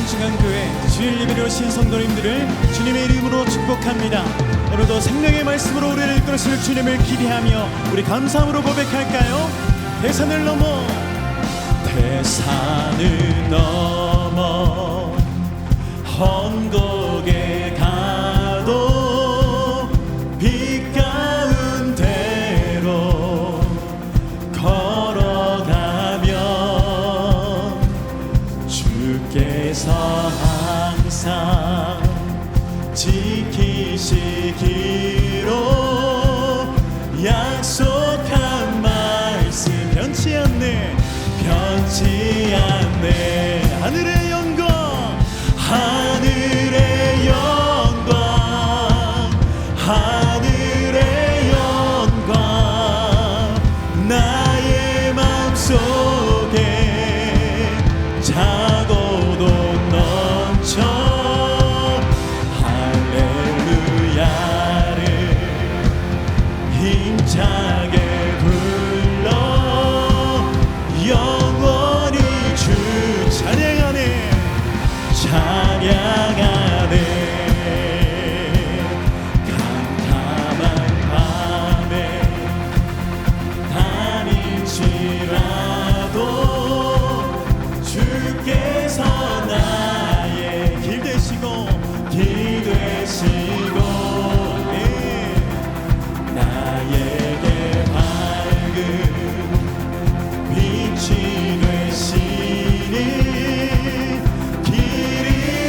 성중앙교회 주일 예배로 오신 성도님들을 주님의 이름으로 축복합니다. 오늘도 생명의 말씀으로 우리를 이끌으실 주님을 기대하며 우리 감사함으로 고백할까요? 대산을 넘어 험곡에 가도 빛 가운데로 걸어가면 주께서 항상 지키시기로 약속한 말씀 변치 않네 하늘의 영광 하늘의 영광 하늘의 영광 나의 맘속에 차고도 넘쳐 할렐루야를 힘차게 불러 영원히 주 찬양하네 찬양하네 캄캄한 밤에 다닐지라도 주께서 나의 길 되시고 나에게 밝은 빛이 되시니 길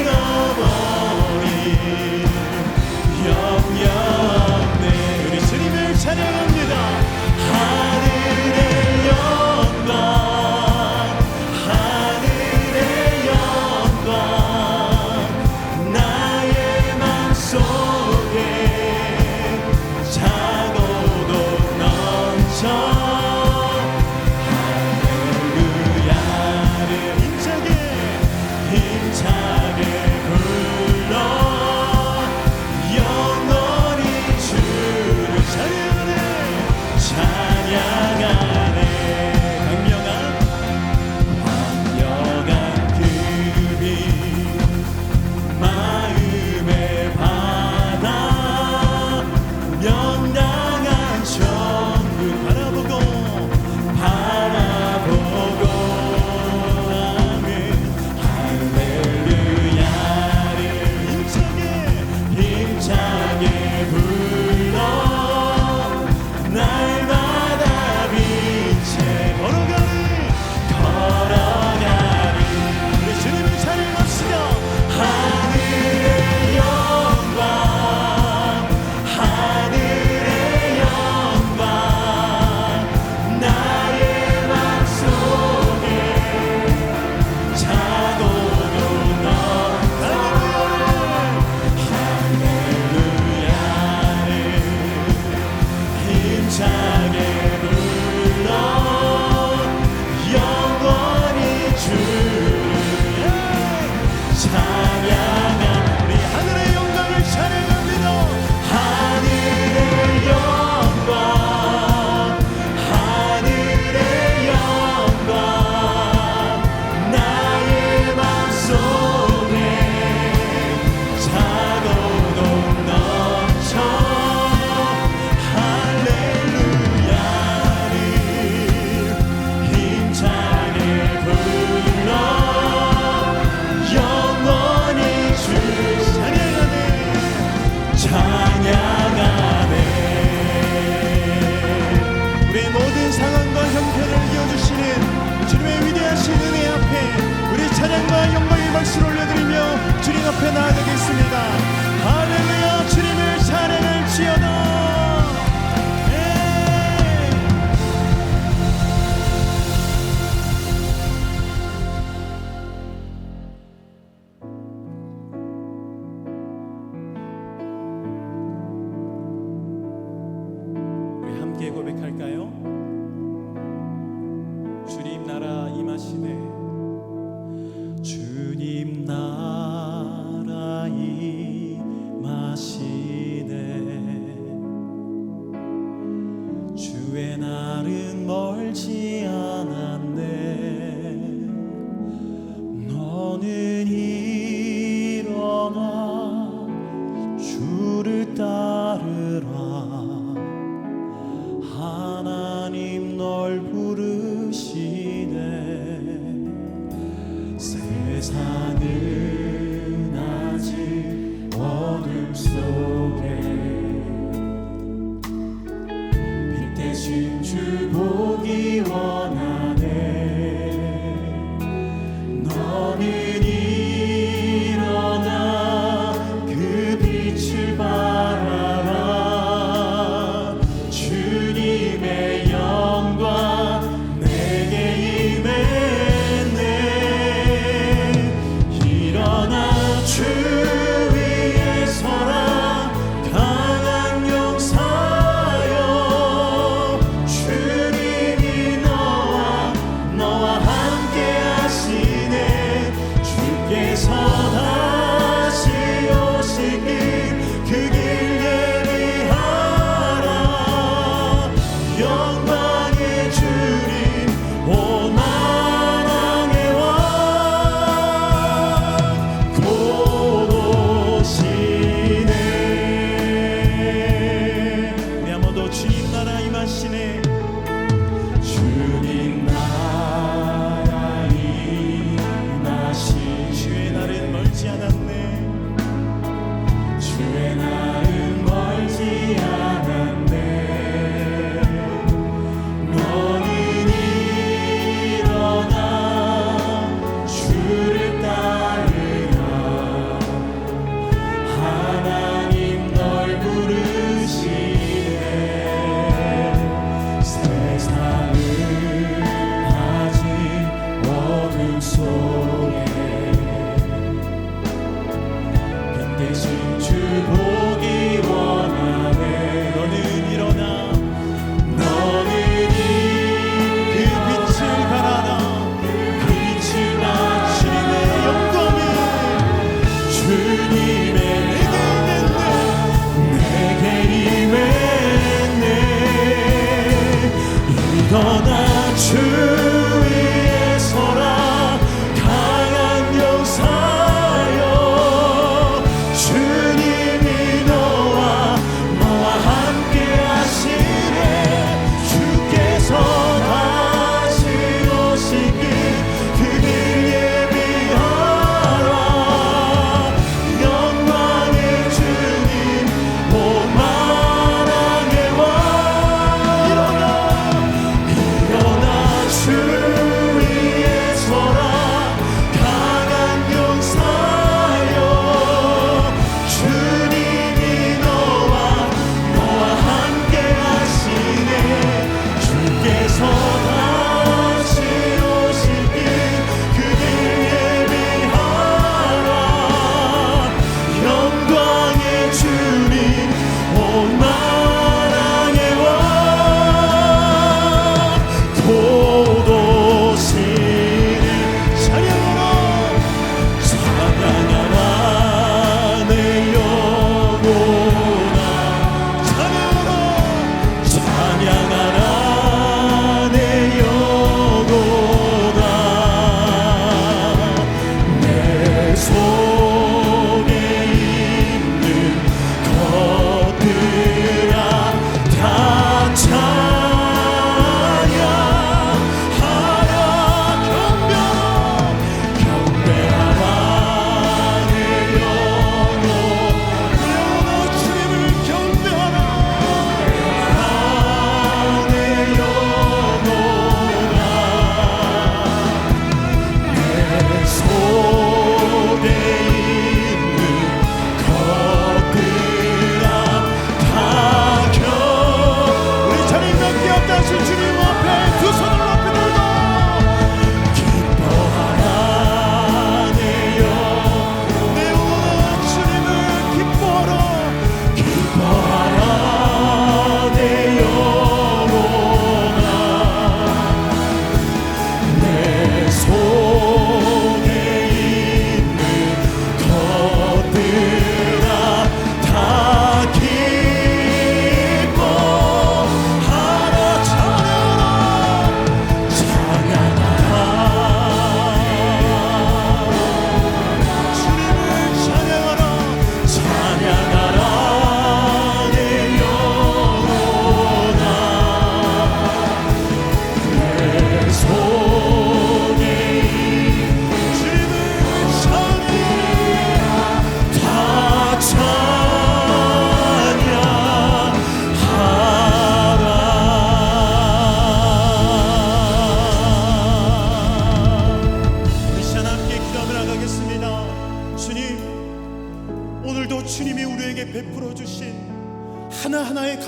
잃어버린 영영네 우리 주님을 찬양합니다. 하늘의 영광 하늘의 영광 나의 맘속에 차고도 넘쳐 할렐루야를 힘차게 불러 영원히 주를 찬양하네 광명한 그빛 마음의 바다 명랑한 천국 바라보고 하는 할렐루야를 힘차게 불러 날마다 빛에 걸어가리 우리 주님을 찬양합시다. 하늘의 영광 하늘의 영광 나의 맘속에 차고도 할렐루야를 힘차게 불러 영원히 주를 찬양하 우리 하늘의 영광을 찬양합니다. 하늘의 영광 하늘의 영광 나의 맘속에 차고도 넘쳐 할렐루야를 힘차게 불러 영원히 주 찬양하네 우리의 모든 상황과 형편을 이어주시는 주님의 위대하신 은혜 앞에 우리 찬양과 영광의 박수를 올려드리며 주님 앞에 나아가겠습니다. 할렐루야 주님을 찬양할지어다. 우리 함께 고백할까요? 주님 나라 임하시네 주님 나라 임하시네 주의 날은 멀지 않았네 너는 주 보기 원하네. 너는 일어나 그 빛을 바라라. 주님의 영광 내게 임했네. 일어나 주 위에 서라. 강한 용사여. 주님이 너와 함께 하시네. 주께서 다시 오시길 그 길 예비하라. 영광의 주님 온 만왕의 왕 곧 오시네. 우리 한번 더 주님 나라 임하시네. 주님 나라 임하시. 주의 날은 멀지 않았네. 주의 날은 멀지 않았네. 너는 일어나 주를 따르라. 하나님 널 부르시네. 세상은 아직 어둠 속에 빛 대신 주 보기 원하네. 너는 일어나. 너는 그 빛을 바라라. 빛을 나. 주님의 영광을 주님의 내게 임했네. 일어나 주 위에 서라. 강한 용사여. 주님이 너와 함께 하시네. 주께서 다시 오시길 그 길 예비하라. 영광의 주님 온 만왕의 왕. 일어나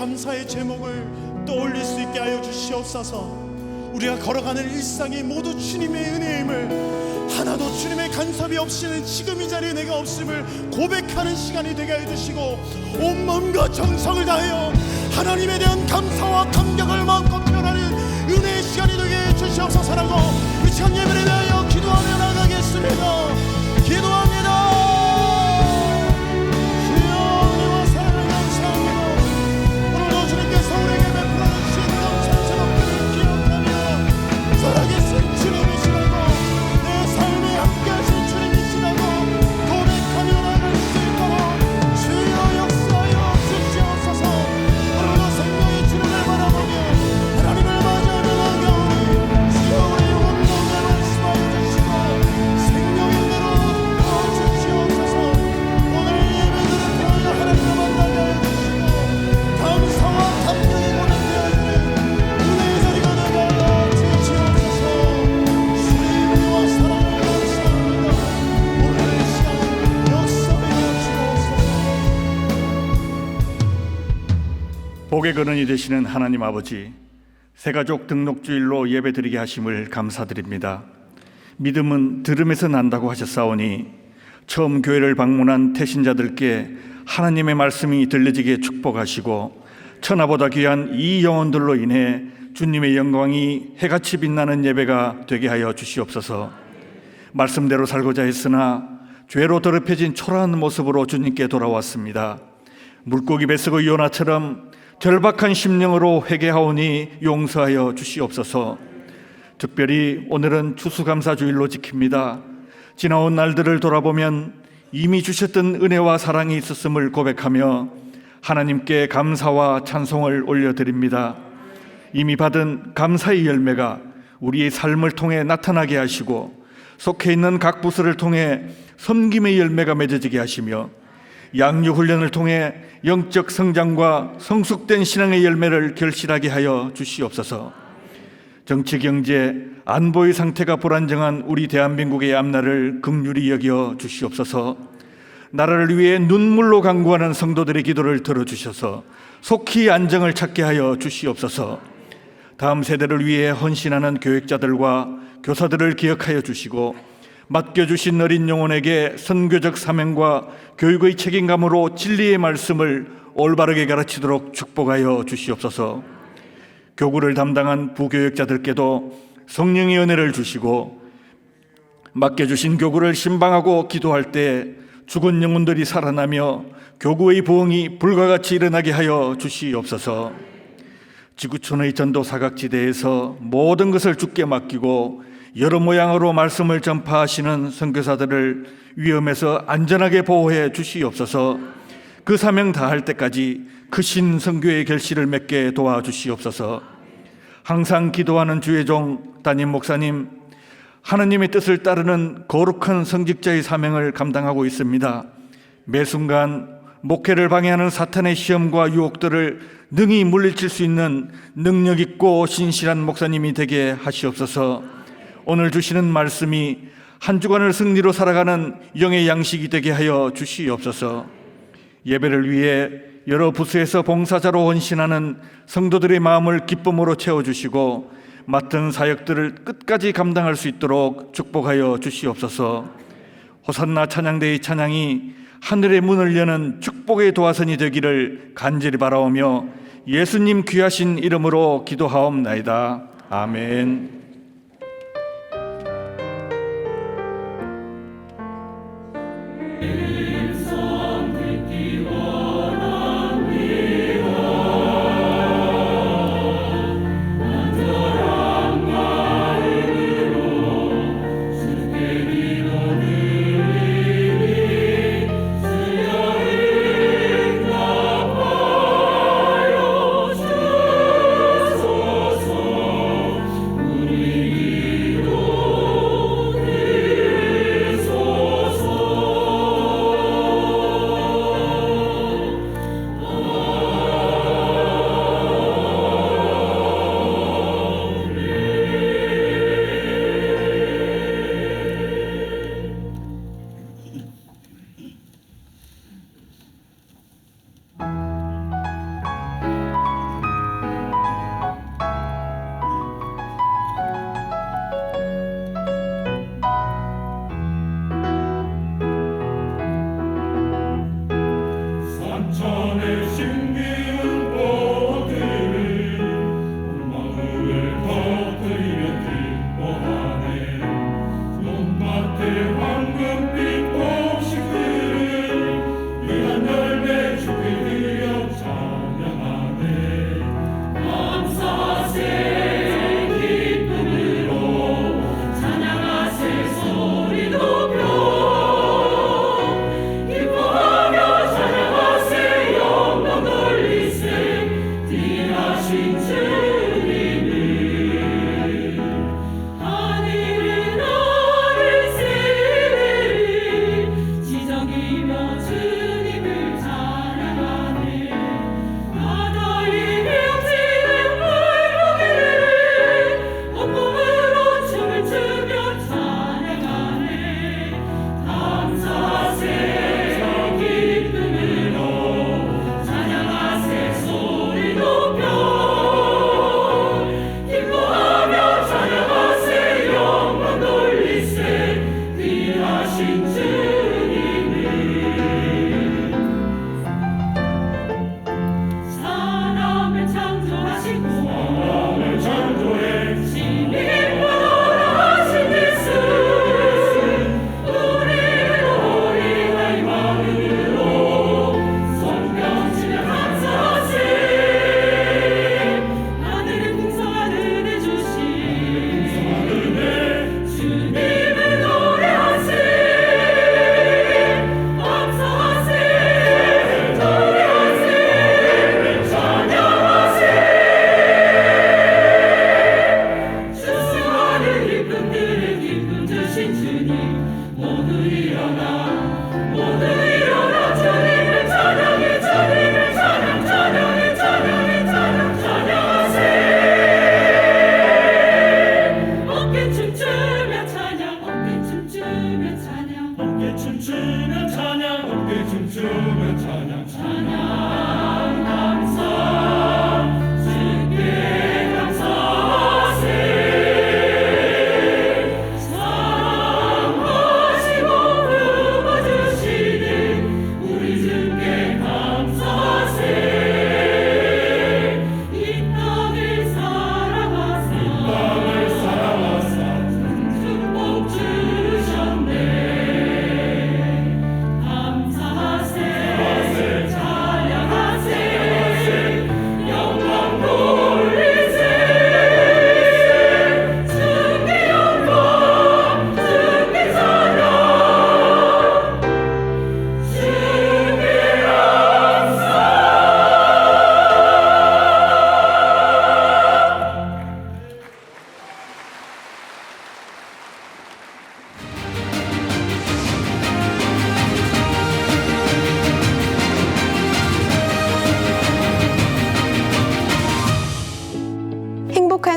감사의 제목을 떠올릴 수 있게 하여 주시옵소서. 우리가 걸어가는 일상이 모두 주님의 은혜임을, 하나도 주님의 간섭이 없이는 지금 이 자리에 내가 없음을 고백하는 시간이 되게 해주시고, 온 마음과 정성을 다하여 하나님에 대한 감사와 감격을 마음껏 표현하는 은혜의 시간이 되게 해주시옵소서라고 우리 시간 예배를 위하여 기도하며 나가겠습니다. 기도합니다. 주여, 은혜와 사랑을 감사합니다. 오늘도 주님께서 우리에게 베풀어 주신 넘치는 복들을 기억하며 살아계신 주님이시라고, 내 삶에 함께하신 주님이시라고 고백하며 나갈 수 있도록 주여 역사하여 주시옵소서. 오늘도 생명의 주님을 바라보며 하나님을 맞이하며 나아가오니 주여 우리 영혼도 내 말씀하여 주시고 생명의 은혜로 도와주시옵소서. 오늘 예배들을 통하여 하나님을 만나게 해주시고 감사와 감격이 고백되어지는 은혜의 자리가 되게 하여 주시옵소서. 주의 은혜와 사랑을 감사합니다. 오늘 이 시간 역사하여 주옵소서. 복의 근원이 되시는 하나님 아버지, 새가족 등록주일로 예배드리게 하심을 감사드립니다. 믿음은 들음에서 난다고 하셨사오니 처음 교회를 방문한 태신자들께 하나님의 말씀이 들려지게 축복하시고, 천하보다 귀한 이 영혼들로 인해 주님의 영광이 해같이 빛나는 예배가 되게 하여 주시옵소서. 말씀대로 살고자 했으나 죄로 더럽혀진 초라한 모습으로 주님께 돌아왔습니다. 물고기 뱃속의 요나처럼 절박한 심령으로 회개하오니 용서하여 주시옵소서. 특별히 오늘은 추수감사주일로 지킵니다. 지나온 날들을 돌아보면 이미 주셨던 은혜와 사랑이 있었음을 고백하며 하나님께 감사와 찬송을 올려드립니다. 이미 받은 감사의 열매가 우리의 삶을 통해 나타나게 하시고, 속해 있는 각 부서를 통해 섬김의 열매가 맺어지게 하시며, 양육 훈련을 통해 영적 성장과 성숙된 신앙의 열매를 결실하게 하여 주시옵소서. 정치, 경제, 안보의 상태가 불안정한 우리 대한민국의 앞날을 긍휼히 여겨 주시옵소서. 나라를 위해 눈물로 간구하는 성도들의 기도를 들어주셔서 속히 안정을 찾게 하여 주시옵소서. 다음 세대를 위해 헌신하는 교육자들과 교사들을 기억하여 주시고, 맡겨주신 어린 영혼에게 선교적 사명과 교육의 책임감으로 진리의 말씀을 올바르게 가르치도록 축복하여 주시옵소서. 교구를 담당한 부교육자들께도 성령의 은혜를 주시고, 맡겨주신 교구를 신방하고 기도할 때 죽은 영혼들이 살아나며 교구의 부흥이 불과같이 일어나게 하여 주시옵소서. 지구촌의 전도 사각지대에서 모든 것을 주께 맡기고 여러 모양으로 말씀을 전파하시는 선교사들을 위험에서 안전하게 보호해 주시옵소서. 그 사명 다할 때까지 크신 선교의 결실을 맺게 도와주시옵소서. 항상 기도하는 주의 종 담임 목사님, 하나님의 뜻을 따르는 거룩한 성직자의 사명을 감당하고 있습니다. 매 순간 목회를 방해하는 사탄의 시험과 유혹들을 능히 물리칠 수 있는 능력 있고 신실한 목사님이 되게 하시옵소서. 오늘 주시는 말씀이 한 주간을 승리로 살아가는 영의 양식이 되게 하여 주시옵소서. 예배를 위해 여러 부서에서 봉사자로 헌신하는 성도들의 마음을 기쁨으로 채워주시고, 맡은 사역들을 끝까지 감당할 수 있도록 축복하여 주시옵소서. 호산나 찬양대의 찬양이 하늘의 문을 여는 축복의 도화선이 되기를 간절히 바라오며 예수님 귀하신 이름으로 기도하옵나이다. 아멘. 우리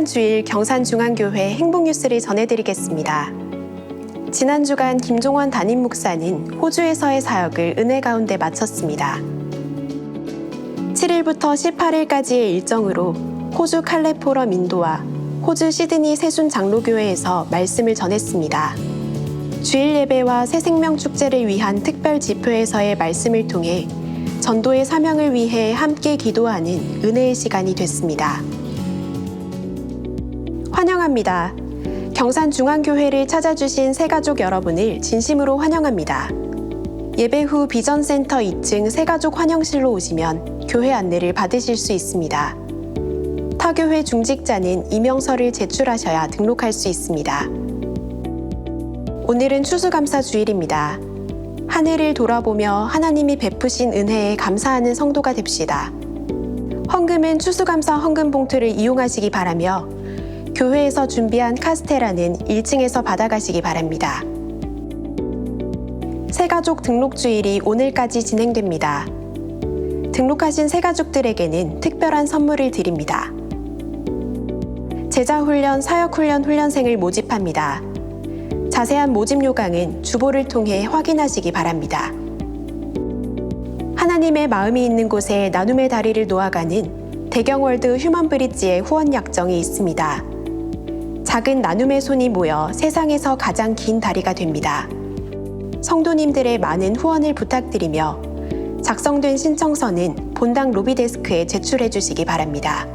주일 경산중앙교회 행복뉴스를 전해드리겠습니다. 지난 주간 김종원 담임 목사는 호주에서의 사역을 은혜 가운데 마쳤습니다. 7일부터 18일까지의 일정으로 호주 칼레포럼 인도와 호주 시드니 세순 장로교회에서 말씀을 전했습니다. 주일 예배와 새생명 축제를 위한 특별 집회에서의 말씀을 통해 전도의 사명을 위해 함께 기도하는 은혜의 시간이 됐습니다. 환영합니다. 경산중앙교회를 찾아주신 새가족 여러분을 진심으로 환영합니다. 예배 후 비전센터 2층 새가족 환영실로 오시면 교회 안내를 받으실 수 있습니다. 타교회 중직자는 이명서를 제출하셔야 등록할 수 있습니다. 오늘은 추수감사 주일입니다. 한 해를 돌아보며 하나님이 베푸신 은혜에 감사하는 성도가 됩시다. 헌금은 추수감사 헌금 봉투를 이용하시기 바라며 교회에서 준비한 카스테라는 1층에서 받아가시기 바랍니다. 새가족 등록주일이 오늘까지 진행됩니다. 등록하신 새가족들에게는 특별한 선물을 드립니다. 제자훈련, 사역훈련 훈련생을 모집합니다. 자세한 모집 요강은 주보를 통해 확인하시기 바랍니다. 하나님의 마음이 있는 곳에 나눔의 다리를 놓아가는 대경월드 휴먼브릿지의 후원 약정이 있습니다. 작은 나눔의 손이 모여 세상에서 가장 긴 다리가 됩니다. 성도님들의 많은 후원을 부탁드리며 작성된 신청서는 본당 로비데스크에 제출해 주시기 바랍니다.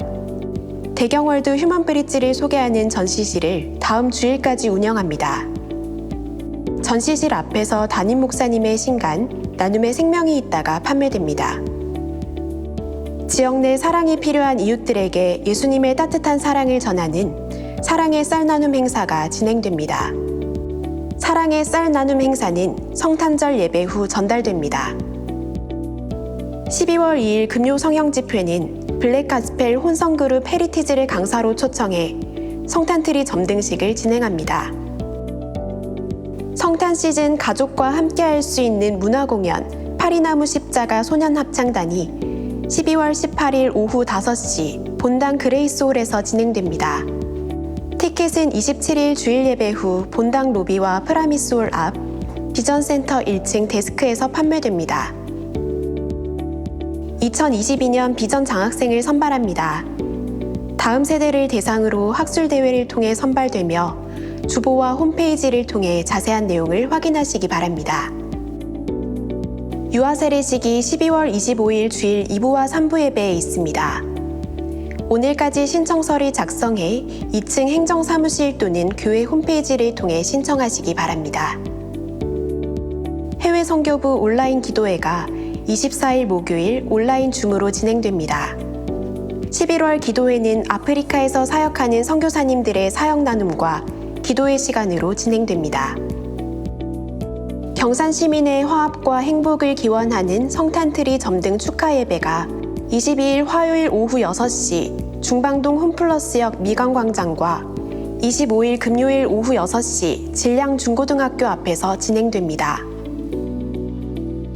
대경월드 휴먼브릿지를 소개하는 전시실을 다음 주일까지 운영합니다. 전시실 앞에서 담임 목사님의 신간 나눔의 생명이 있다가 판매됩니다. 지역 내 사랑이 필요한 이웃들에게 예수님의 따뜻한 사랑을 전하는 사랑의 쌀 나눔 행사가 진행됩니다. 사랑의 쌀 나눔 행사는 성탄절 예배 후 전달됩니다. 12월 2일 금요 성형 집회는 블랙가스펠 혼성그룹 헤리티지를 강사로 초청해 성탄트리 점등식을 진행합니다. 성탄 시즌 가족과 함께할 수 있는 문화공연 파리나무 십자가 소년합창단이 12월 18일 오후 5시 본당 그레이스홀에서 진행됩니다. 티켓은 27일 주일 예배 후 본당 로비와 프라미스홀 앞 비전센터 1층 데스크에서 판매됩니다. 2022년 비전 장학생을 선발합니다. 다음 세대를 대상으로 학술대회를 통해 선발되며 주보와 홈페이지를 통해 자세한 내용을 확인하시기 바랍니다. 유아 세례식이 12월 25일 주일 2부와 3부 예배에 있습니다. 오늘까지 신청서를 작성해 2층 행정사무실 또는 교회 홈페이지를 통해 신청하시기 바랍니다. 해외 선교부 온라인 기도회가 24일 목요일 온라인 줌으로 진행됩니다. 11월 기도회는 아프리카에서 사역하는 선교사님들의 사역 나눔과 기도의 시간으로 진행됩니다. 경산 시민의 화합과 행복을 기원하는 성탄트리 점등 축하 예배가 22일 화요일 오후 6시 중방동 홈플러스역 미강광장과 25일 금요일 오후 6시 질량 중고등학교 앞에서 진행됩니다.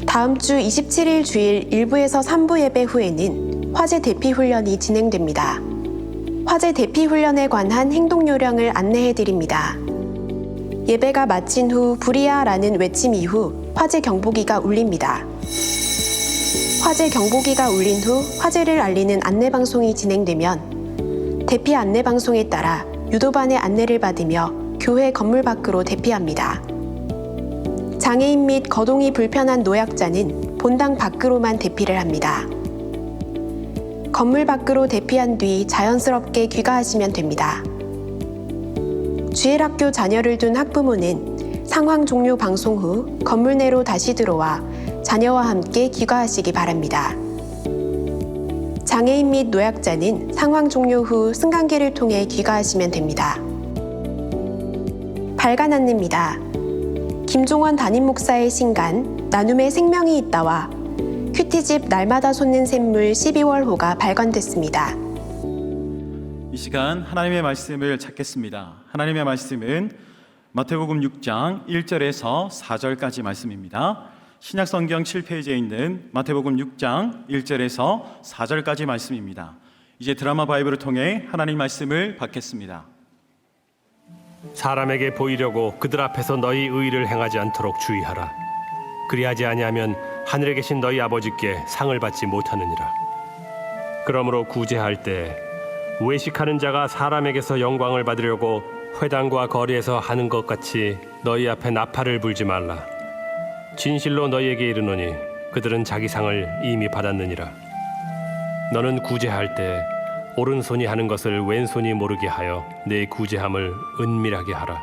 다음 주 27일 주일 1부에서 3부 예배 후에는 화재 대피 훈련이 진행됩니다. 화재 대피 훈련에 관한 행동 요령을 안내해 드립니다. 예배가 마친 후 불이야라는 외침 이후 화재 경보기가 울립니다. 화재 경보기가 울린 후 화재를 알리는 안내방송이 진행되면 대피 안내방송에 따라 유도반의 안내를 받으며 교회 건물 밖으로 대피합니다. 장애인 및 거동이 불편한 노약자는 본당 밖으로만 대피를 합니다. 건물 밖으로 대피한 뒤 자연스럽게 귀가하시면 됩니다. 주일학교 자녀를 둔 학부모는 상황 종료 방송 후 건물 내로 다시 들어와 자녀와 함께 귀가하시기 바랍니다. 장애인 및 노약자는 상황 종료 후 승강기를 통해 귀가하시면 됩니다. 발간 안내입니다. 김종원 담임 목사의 신간 나눔의 생명이 있다와 큐티집 날마다 솟는 샘물 12월호가 발간됐습니다. 이 시간 하나님의 말씀을 찾겠습니다. 하나님의 말씀은 마태복음 6장 1절에서 4절까지 말씀입니다. 신약성경 7페이지에 있는 마태복음 6장 1절에서 4절까지 말씀입니다. 이 이제 드라마 바이블을 통해 하나님 말씀을 받겠습니다. 사람에게 보이려고 그들 앞에서 너희 의를 행하지 않도록 주의하라. 그리하지 아니하면 하늘에 계신 너희 아버지께 상을 받지 못하느니라. 그러므로 구제할 때 외식하는 자가 사람에게서 영광을 받으려고 회당과 거리에서 하는 것 같이 너희 앞에 나팔을 불지 말라. 진실로 너희에게 이르노니 그들은 자기 상을 이미 받았느니라. 너는 구제할 때 오른손이 하는 것을 왼손이 모르게 하여 내 구제함을 은밀하게 하라.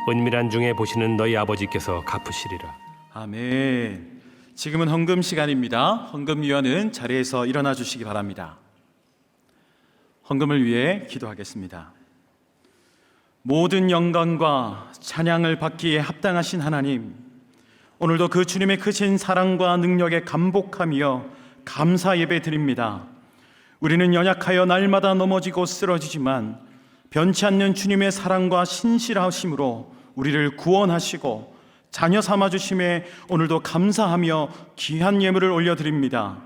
은밀한 중에 보시는 너희 아버지께서 갚으시리라. 아멘. 지금은 헌금 시간입니다. 헌금위원은 자리에서 일어나 주시기 바랍니다. 헌금을 위해 기도하겠습니다. 모든 영광과 찬양을 받기에 합당하신 하나님, 오늘도 그 주님의 크신 사랑과 능력에 감복하며 감사 예배 드립니다. 우리는 연약하여 날마다 넘어지고 쓰러지지만 변치 않는 주님의 사랑과 신실하심으로 우리를 구원하시고 자녀 삼아주심에 오늘도 감사하며 귀한 예물을 올려드립니다.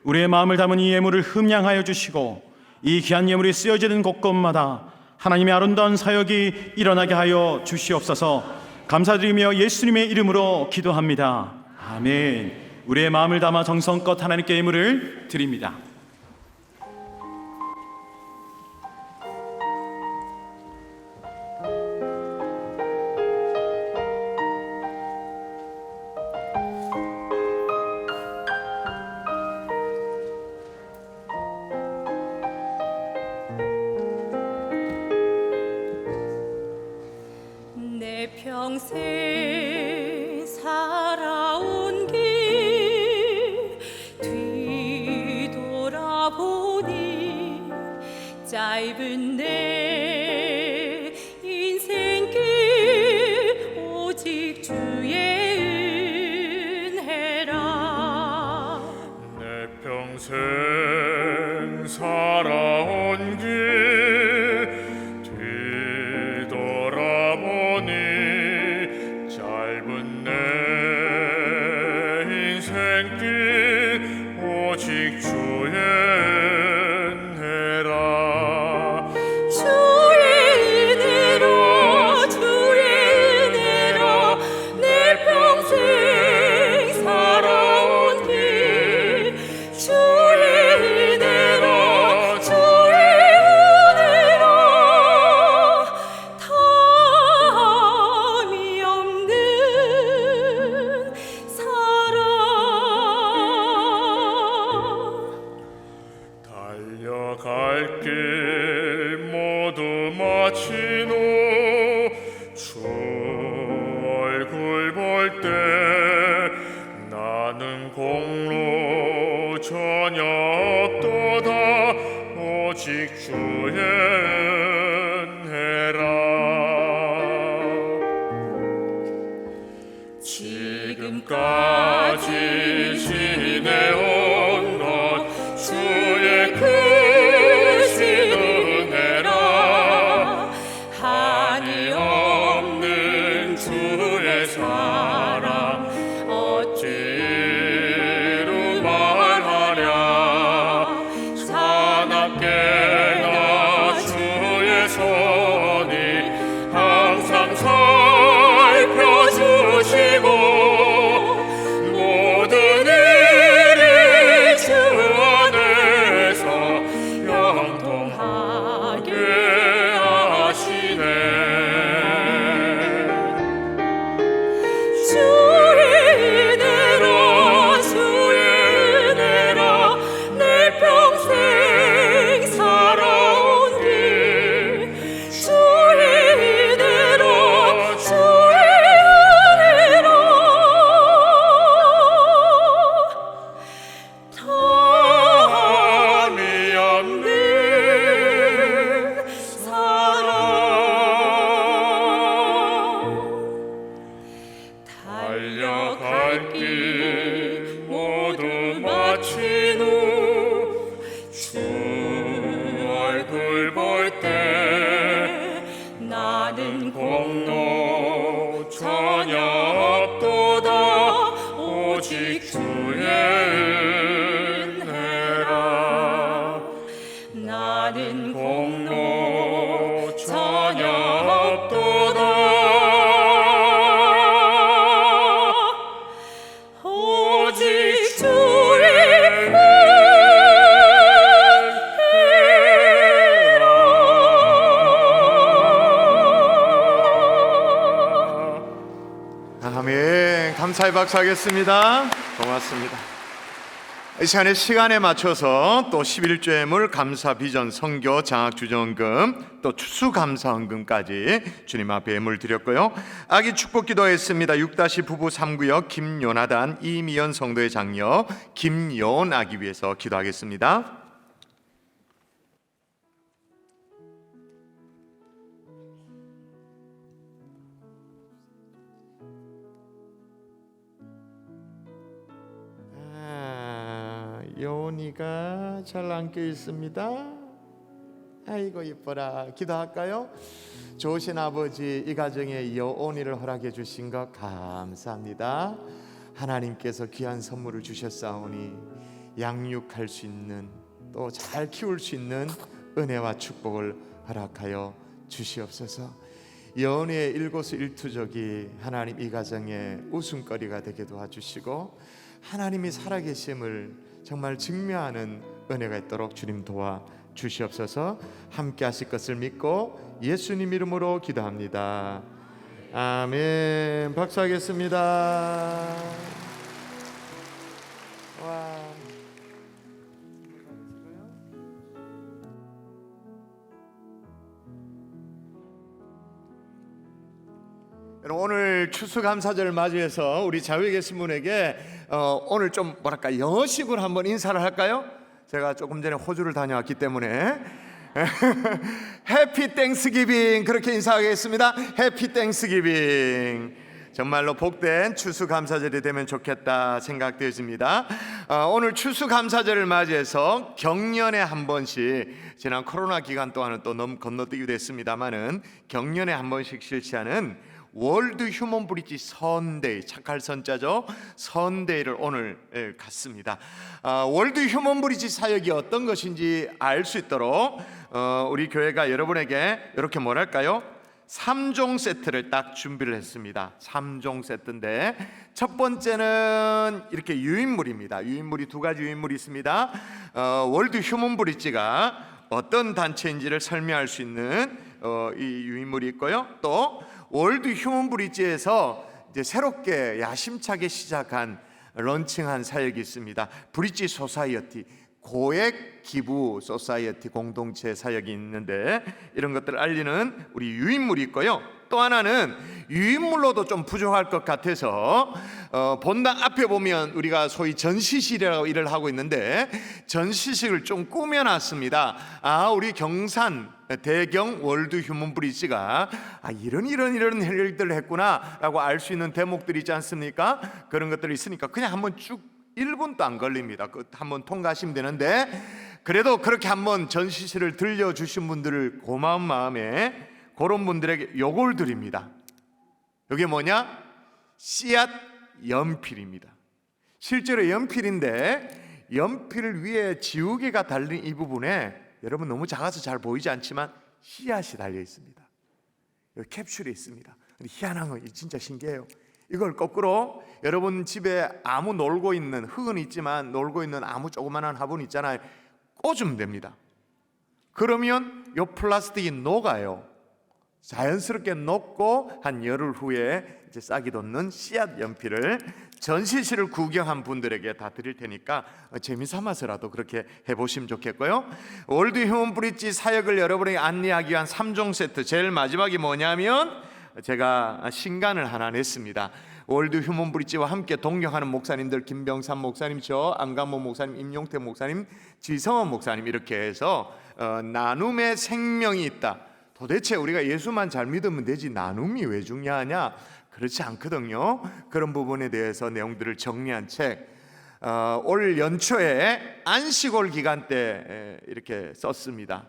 우리의 마음을 담은 이 예물을 흠양하여 주시고 이 귀한 예물이 쓰여지는 곳곳마다 하나님의 아름다운 사역이 일어나게 하여 주시옵소서. 감사드리며 예수님의 이름으로 기도합니다. 아멘. 우리의 마음을 담아 정성껏 하나님께 예물을 드립니다. 내 평생 살아온 길 뒤돌아보니 짧은 내 인생길 오직 주의 은혜라. 내 평생 살아온 길 뒤돌아보니 짧은 내 인생길 오직 주의 은혜라. 주의 은혜로 주의 은혜로 내 평생 살아온 길 주의 은혜로 주의 은혜로 탐이 없는 사랑. 달려갈 길 모두 마치노 주 얼굴 볼 때 나는 공로 전혀 없도다 오직 주의 은혜라. 지금까지 지내온 것 주의 크신 은혜라. 감사의 박수하겠습니다. 고맙습니다. 이 시간에 맞춰서 또 11조의 감사 비전 선교 장학 주전금 또 추수감사헌금까지 주님 앞에 예물 드렸고요. 아기 축복 기도했습니다. 6- 부부 3구역 김요나단 이미연 성도의 장녀 김여온 아기 위해서 기도하겠습니다. 여온이가 잘 안겨 있습니다. 아이고 이뻐라. 기도할까요? 좋으신 아버지, 이 가정에 여온이를 허락해 주신 것 감사합니다. 하나님께서 귀한 선물을 주셨사오니 양육할 수 있는, 또 잘 키울 수 있는 은혜와 축복을 허락하여 주시옵소서. 여온이의 일거수일투족이 하나님 이 가정의 웃음거리가 되게 도와주시고 하나님이 살아계심을 정말 증명하는 은혜가 있도록 주님 도와 주시옵소서. 함께 하실 것을 믿고 예수님 이름으로 기도합니다. 아멘. 박수하겠습니다. 와. 오늘 추수감사절을 맞이해서 우리 자유에 계신 분에게 오늘 좀 뭐랄까 영어식으로 한번 인사를 할까요? 제가 조금 전에 호주를 다녀왔기 때문에 해피 땡스기빙 그렇게 인사하겠습니다. 해피 땡스기빙. 정말로 복된 추수감사절이 되면 좋겠다 생각되어집니다. 오늘 추수감사절을 맞이해서 경년에 한 번씩, 지난 코로나 기간 동안은 또 너무 건너뛰기도 했습니다마는 경년에 한 번씩 실시하는 월드 휴먼 브릿지 선데이, 착할 선자죠. 선데이를 오늘 갔습니다. 월드 휴먼 브릿지 사역이 어떤 것인지 알 수 있도록 우리 교회가 여러분에게 이렇게 뭐랄까요? 3종 세트를 딱 준비를 했습니다. 3종 세트인데 첫 번째는 이렇게 유인물입니다. 유인물이 두 가지 유인물이 있습니다. 월드 휴먼 브릿지가 어떤 단체인지를 설명할 수 있는 이 유인물이 있고요. 또 월드 휴먼 브릿지에서 이제 새롭게 야심차게 시작한 런칭한 사역이 있습니다. 브릿지 소사이어티, 고액 기부 소사이어티 공동체 사역이 있는데 이런 것들을 알리는 우리 유인물이 있고요. 또 하나는 유인물로도 좀 부족할 것 같아서 본당 앞에 보면 우리가 소위 전시실이라고 일을 하고 있는데 전시실을 좀 꾸며놨습니다. 우리 경산 대경 월드 휴먼 브릿지가 이런 일들을 했구나 라고 알 수 있는 대목들이 있지 않습니까? 그런 것들이 있으니까 그냥 한번 쭉 1분도 안 걸립니다. 한번 통과하시면 되는데 그래도 그렇게 한번 전시실을 들려주신 분들을 고마운 마음에 그런 분들에게 요걸 드립니다. 이게 뭐냐? 씨앗 연필입니다. 실제로 연필인데 연필 위에 지우개가 달린 이 부분에 여러분 너무 작아서 잘 보이지 않지만 씨앗이 달려 있습니다. 여기 캡슐이 있습니다. 근데 희한한 거 진짜 신기해요. 이걸 거꾸로 여러분 집에 아무 놀고 있는, 흙은 있지만 놀고 있는 아무 조그만한 화분 있잖아요. 꽂으면 됩니다. 그러면 이 플라스틱이 녹아요. 자연스럽게 녹고 한 열흘 후에 이제 싹이 돋는 씨앗 연필을 전시실을 구경한 분들에게 다 드릴 테니까 재미삼아서라도 그렇게 해보시면 좋겠고요. 월드 휴먼 브릿지 사역을 여러분에게 안내하기 위한 3종 세트, 제일 마지막이 뭐냐면 제가 신간을 하나 냈습니다. 월드 휴먼 브릿지와 함께 동역하는 목사님들, 김병삼 목사님, 저 안강모 목사님, 임용태 목사님, 지성원 목사님, 이렇게 해서 나눔의 생명이 있다. 도대체 우리가 예수만 잘 믿으면 되지 나눔이 왜 중요하냐? 그렇지 않거든요. 그런 부분에 대해서 내용들을 정리한 책, 올 연초에 안식월 기간 때 이렇게 썼습니다.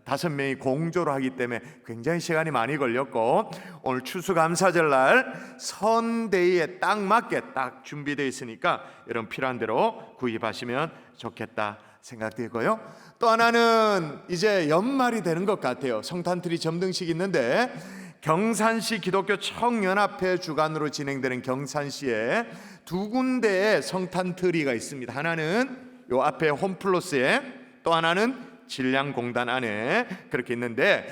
5명이 공조를 하기 때문에 굉장히 시간이 많이 걸렸고 오늘 추수감사절 날 선데이에 딱 맞게 딱 준비되어 있으니까 여러분 필요한 대로 구입하시면 좋겠다 생각되고요. 또 하나는 이제 연말이 되는 것 같아요. 성탄트리 점등식이 있는데 경산시 기독교 청년합회 주관으로 진행되는 경산시에 두 군데의 성탄트리가 있습니다. 하나는 요 앞에 홈플러스에, 또 하나는 질량공단 안에 그렇게 있는데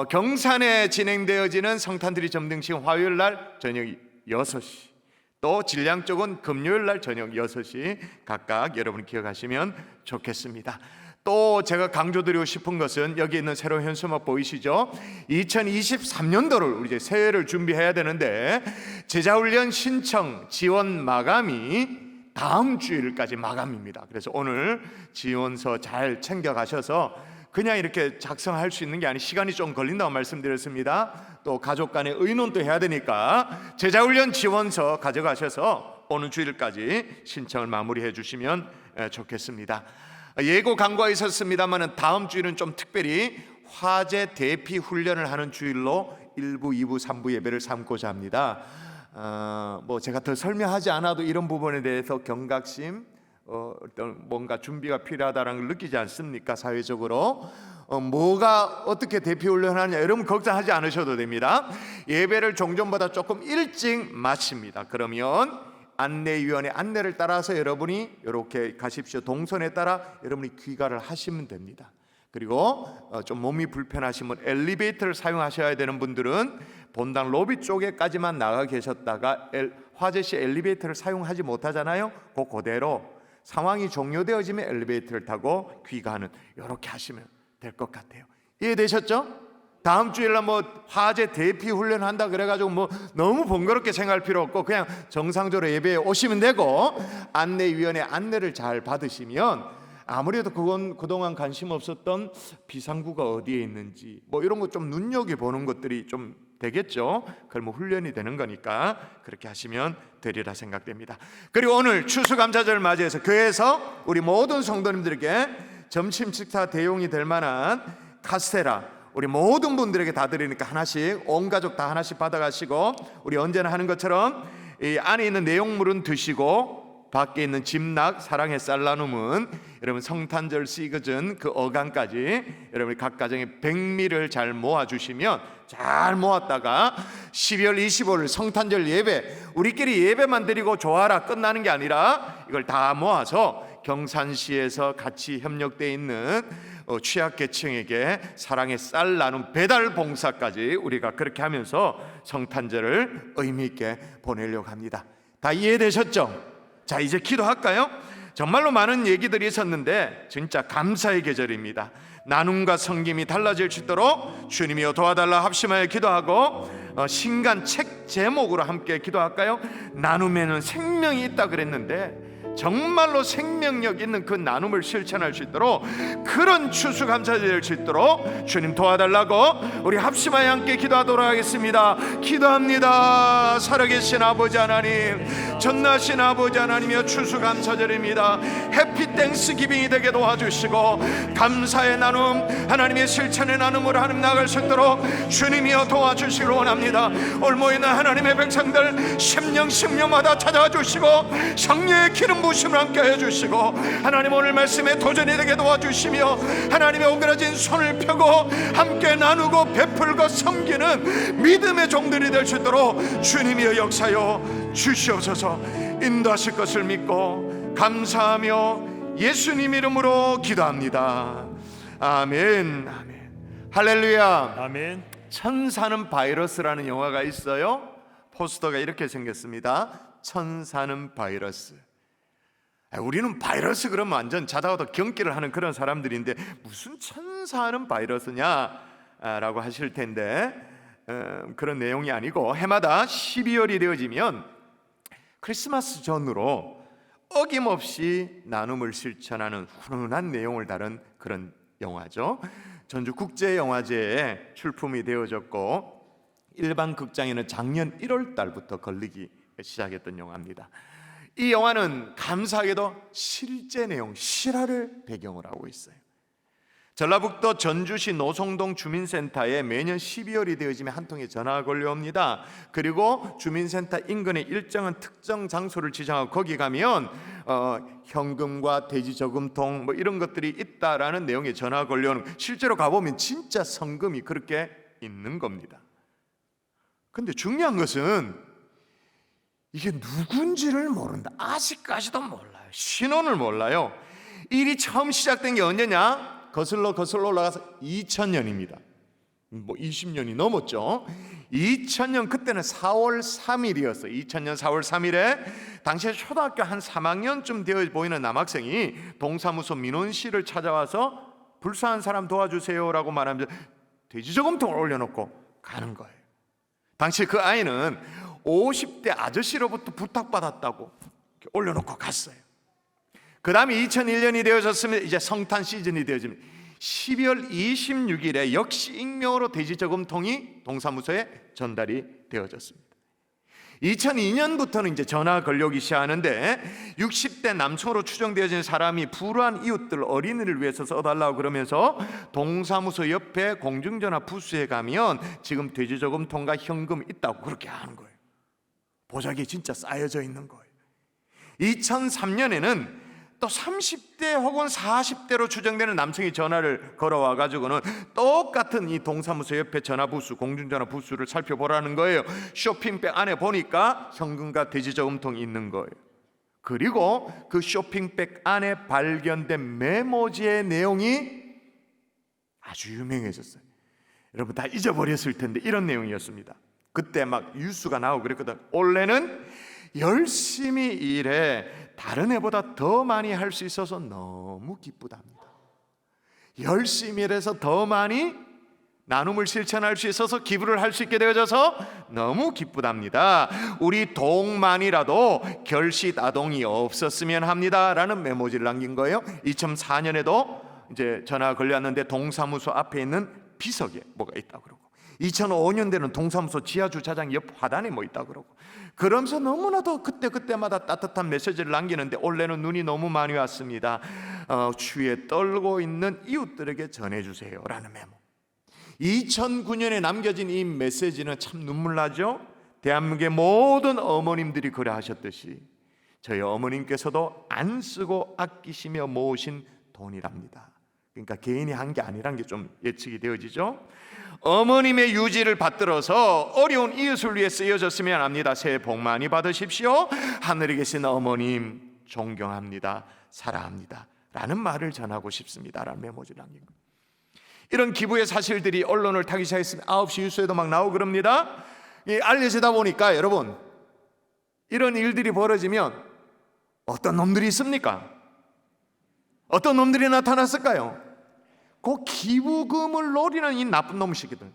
경산에 진행되어지는 성탄트리 점등식은 화요일 날 저녁 6시, 또 진량 쪽은 금요일 날 저녁 6시 각각 여러분 기억하시면 좋겠습니다. 또 제가 강조드리고 싶은 것은 여기 있는 새로운 현수막 보이시죠? 2023년도를 우리 이제 새해를 준비해야 되는데 제자훈련 신청 지원 마감이 다음 주일까지 마감입니다. 그래서 오늘 지원서 잘 챙겨 가셔서 그냥 이렇게 작성할 수 있는 게 아니 시간이 좀 걸린다고 말씀드렸습니다. 또 가족 간의 의논도 해야 되니까 제자훈련 지원서 가져가셔서 오늘 주일까지 신청을 마무리해 주시면 좋겠습니다. 예고 광고가 있었습니다만 다음 주일은 좀 특별히 화재 대피 훈련을 하는 주일로 1부, 2부, 3부 예배를 삼고자 합니다. 뭐 제가 더 설명하지 않아도 이런 부분에 대해서 경각심, 어떤 뭔가 준비가 필요하다는 걸 느끼지 않습니까? 사회적으로 뭐가 어떻게 대피 훈련하느냐 여러분 걱정하지 않으셔도 됩니다. 예배를 종전보다 조금 일찍 마칩니다. 그러면 안내위원회 안내를 따라서 여러분이 이렇게 가십시오. 동선에 따라 여러분이 귀가를 하시면 됩니다. 그리고 좀 몸이 불편하시면 엘리베이터를 사용하셔야 되는 분들은 본당 로비 쪽에까지만 나가 계셨다가 화재 시 엘리베이터를 사용하지 못하잖아요. 그대로 상황이 종료되어지면 엘리베이터를 타고 귀가하는 이렇게 하시면 될 것 같아요. 이해되셨죠? 다음 주일날 뭐 화재 대피 훈련 한다 그래가지고 뭐 너무 번거롭게 생각할 필요 없고 그냥 정상적으로 예배에 오시면 되고 안내위원회 안내를 잘 받으시면 아무래도 그건 그동안 관심 없었던 비상구가 어디에 있는지 뭐 이런 거 좀 눈여겨보는 것들이 좀 되겠죠. 그럼 뭐 훈련이 되는 거니까 그렇게 하시면 되리라 생각됩니다. 그리고 오늘 추수감사절을 맞이해서 교회에서 우리 모든 성도님들에게 점심 식사 대용이 될 만한 카스테라 우리 모든 분들에게 다 드리니까 하나씩 온 가족 다 하나씩 받아가시고 우리 언제나 하는 것처럼 이 안에 있는 내용물은 드시고 밖에 있는 집낙 사랑의 쌀 나눔은 여러분 성탄절 시즌 그 어간까지 여러분 각 가정의 백미를 잘 모아주시면 잘 모았다가 12월 25일 성탄절 예배 우리끼리 예배만 드리고 좋아라 끝나는 게 아니라 이걸 다 모아서 경산시에서 같이 협력되어 있는 취약계층에게 사랑의 쌀 나눔 배달 봉사까지 우리가 그렇게 하면서 성탄절을 의미 있게 보내려고 합니다. 다 이해되셨죠? 자 이제 기도할까요? 정말로 많은 얘기들이 있었는데 진짜 감사의 계절입니다. 나눔과 섬김이 달라질 수 있도록 주님이여 도와달라 합심하여 기도하고 신간 책 제목으로 함께 기도할까요? 나눔에는 생명이 있다 그랬는데 정말로 생명력 있는 그 나눔을 실천할 수 있도록 그런 추수감사절이 될 수 있도록 주님 도와달라고 우리 합심하여 함께 기도하도록 하겠습니다. 기도합니다. 살아계신 아버지 하나님 전나신 아버지 하나님이여 추수감사절입니다. 해피 땡스기빙이 되게 도와주시고 감사의 나눔 하나님의 실천의 나눔으로 하나님 나갈 수 있도록 주님이여 도와주시길 원합니다. 올 모이는 하나님의 백성들 심령마다 찾아와 주시고 성령의 기름 부심을 함께 해주시고 하나님 오늘 말씀에 도전이 되게 도와주시며 하나님의 오그라진 손을 펴고 함께 나누고 베풀고 섬기는 믿음의 종들이 될 수 있도록 주님이여 역사여 주시옵소서. 인도하실 것을 믿고 감사하며 예수님 이름으로 기도합니다. 아멘. 아멘. 할렐루야. 아멘. 천사는 바이러스라는 영화가 있어요. 포스터가 이렇게 생겼습니다. 천사는 바이러스. 우리는 바이러스 그러면 완전 자다가도 경기를 하는 그런 사람들인데 무슨 천사는 바이러스냐 라고 하실 텐데 그런 내용이 아니고 해마다 12월이 되어지면 크리스마스 전으로 어김없이 나눔을 실천하는 훈훈한 내용을 다룬 그런 영화죠. 전주국제영화제에 출품이 되어졌고 일반 극장에는 작년 1월 달부터 걸리기 시작했던 영화입니다. 이 영화는 감사하게도 실제 내용 실화를 배경으로 하고 있어요. 전라북도 전주시 노송동 주민센터에 매년 12월이 되어지면 한 통의 전화가 걸려옵니다. 그리고 주민센터 인근에 일정한 특정 장소를 지정하고 거기 가면 현금과 돼지 저금통 뭐 이런 것들이 있다라는 내용의 전화가 걸려오는, 실제로 가보면 진짜 성금이 그렇게 있는 겁니다. 근데 중요한 것은 이게 누군지를 모른다. 아직까지도 몰라요. 신원을 몰라요. 일이 처음 시작된 게 언제냐? 거슬러 올라가서 2000년입니다. 뭐 20년이 넘었죠. 2000년 그때는 4월 3일이었어요. 2000년 4월 3일에 당시에 초등학교 한 3학년쯤 되어 보이는 남학생이 동사무소 민원실을 찾아와서 불쌍한 사람 도와주세요라고 말하면서 돼지저금통을 올려놓고 가는 거예요. 당시 그 아이는 50대 아저씨로부터 부탁받았다고 올려놓고 갔어요. 그 다음에 2001년이 되어졌으면 이제 성탄 시즌이 되어집니다. 12월 26일에 역시 익명으로 돼지저금통이 동사무소에 전달이 되어졌습니다. 2002년부터는 이제 전화 걸려오기 시작하는데 60대 남성으로 추정되어지는 사람이 불우한 이웃들 어린이를 위해서 써달라고 그러면서 동사무소 옆에 공중전화 부스에 가면 지금 돼지저금통과 현금 있다고 그렇게 하는 거예요. 보자기에 진짜 쌓여져 있는 거예요. 2003년에는 또 30대 혹은 40대로 추정되는 남성이 전화를 걸어와 가지고는 똑같은 이 동사무소 옆에 전화 부스, 공중전화 부스를 살펴보라는 거예요. 쇼핑백 안에 보니까 현금과 돼지저금통이 있는 거예요. 그리고 그 쇼핑백 안에 발견된 메모지의 내용이 아주 유명해졌어요. 여러분 다 잊어버렸을 텐데 이런 내용이었습니다. 그때 막 뉴스가 나오고 그랬거든. 올해는 열심히 일해 다른 애보다 더 많이 할 수 있어서 너무 기쁘답니다. 열심히 일해서 더 많이 나눔을 실천할 수 있어서 기부를 할 수 있게 되어져서 너무 기쁘답니다. 우리 동만이라도 결식 아동이 없었으면 합니다라는 메모지를 남긴 거예요. 2004년에도 이제 전화가 걸려왔는데 동사무소 앞에 있는 비석에 뭐가 있다고 그러고 2005년대는 동사무소 지하 주차장 옆 화단에 뭐 있다고 그러고 그러면서 너무나도 그때마다 따뜻한 메시지를 남기는데 올해는 눈이 너무 많이 왔습니다. 추위에 떨고 있는 이웃들에게 전해주세요 라는 메모. 2009년에 남겨진 이 메시지는 참 눈물나죠. 대한민국의 모든 어머님들이 그래 하셨듯이 저희 어머님께서도 안 쓰고 아끼시며 모으신 돈이랍니다. 그러니까 개인이 한 게 아니란 게 좀 예측이 되어지죠. 어머님의 유지를 받들어서 어려운 이웃을 위해 쓰여졌으면 합니다. 새해 복 많이 받으십시오. 하늘에 계신 어머님 존경합니다. 사랑합니다 라는 말을 전하고 싶습니다 라는 메모지를 남긴 거예요. 이런 기부의 사실들이 언론을 타기 시작했습니다. 9시 뉴스에도 막 나오고 그럽니다. 알려지다 보니까 여러분 이런 일들이 벌어지면 어떤 놈들이 있습니까? 어떤 놈들이 나타났을까요? 그 기부금을 노리는 이 나쁜 놈 새끼들.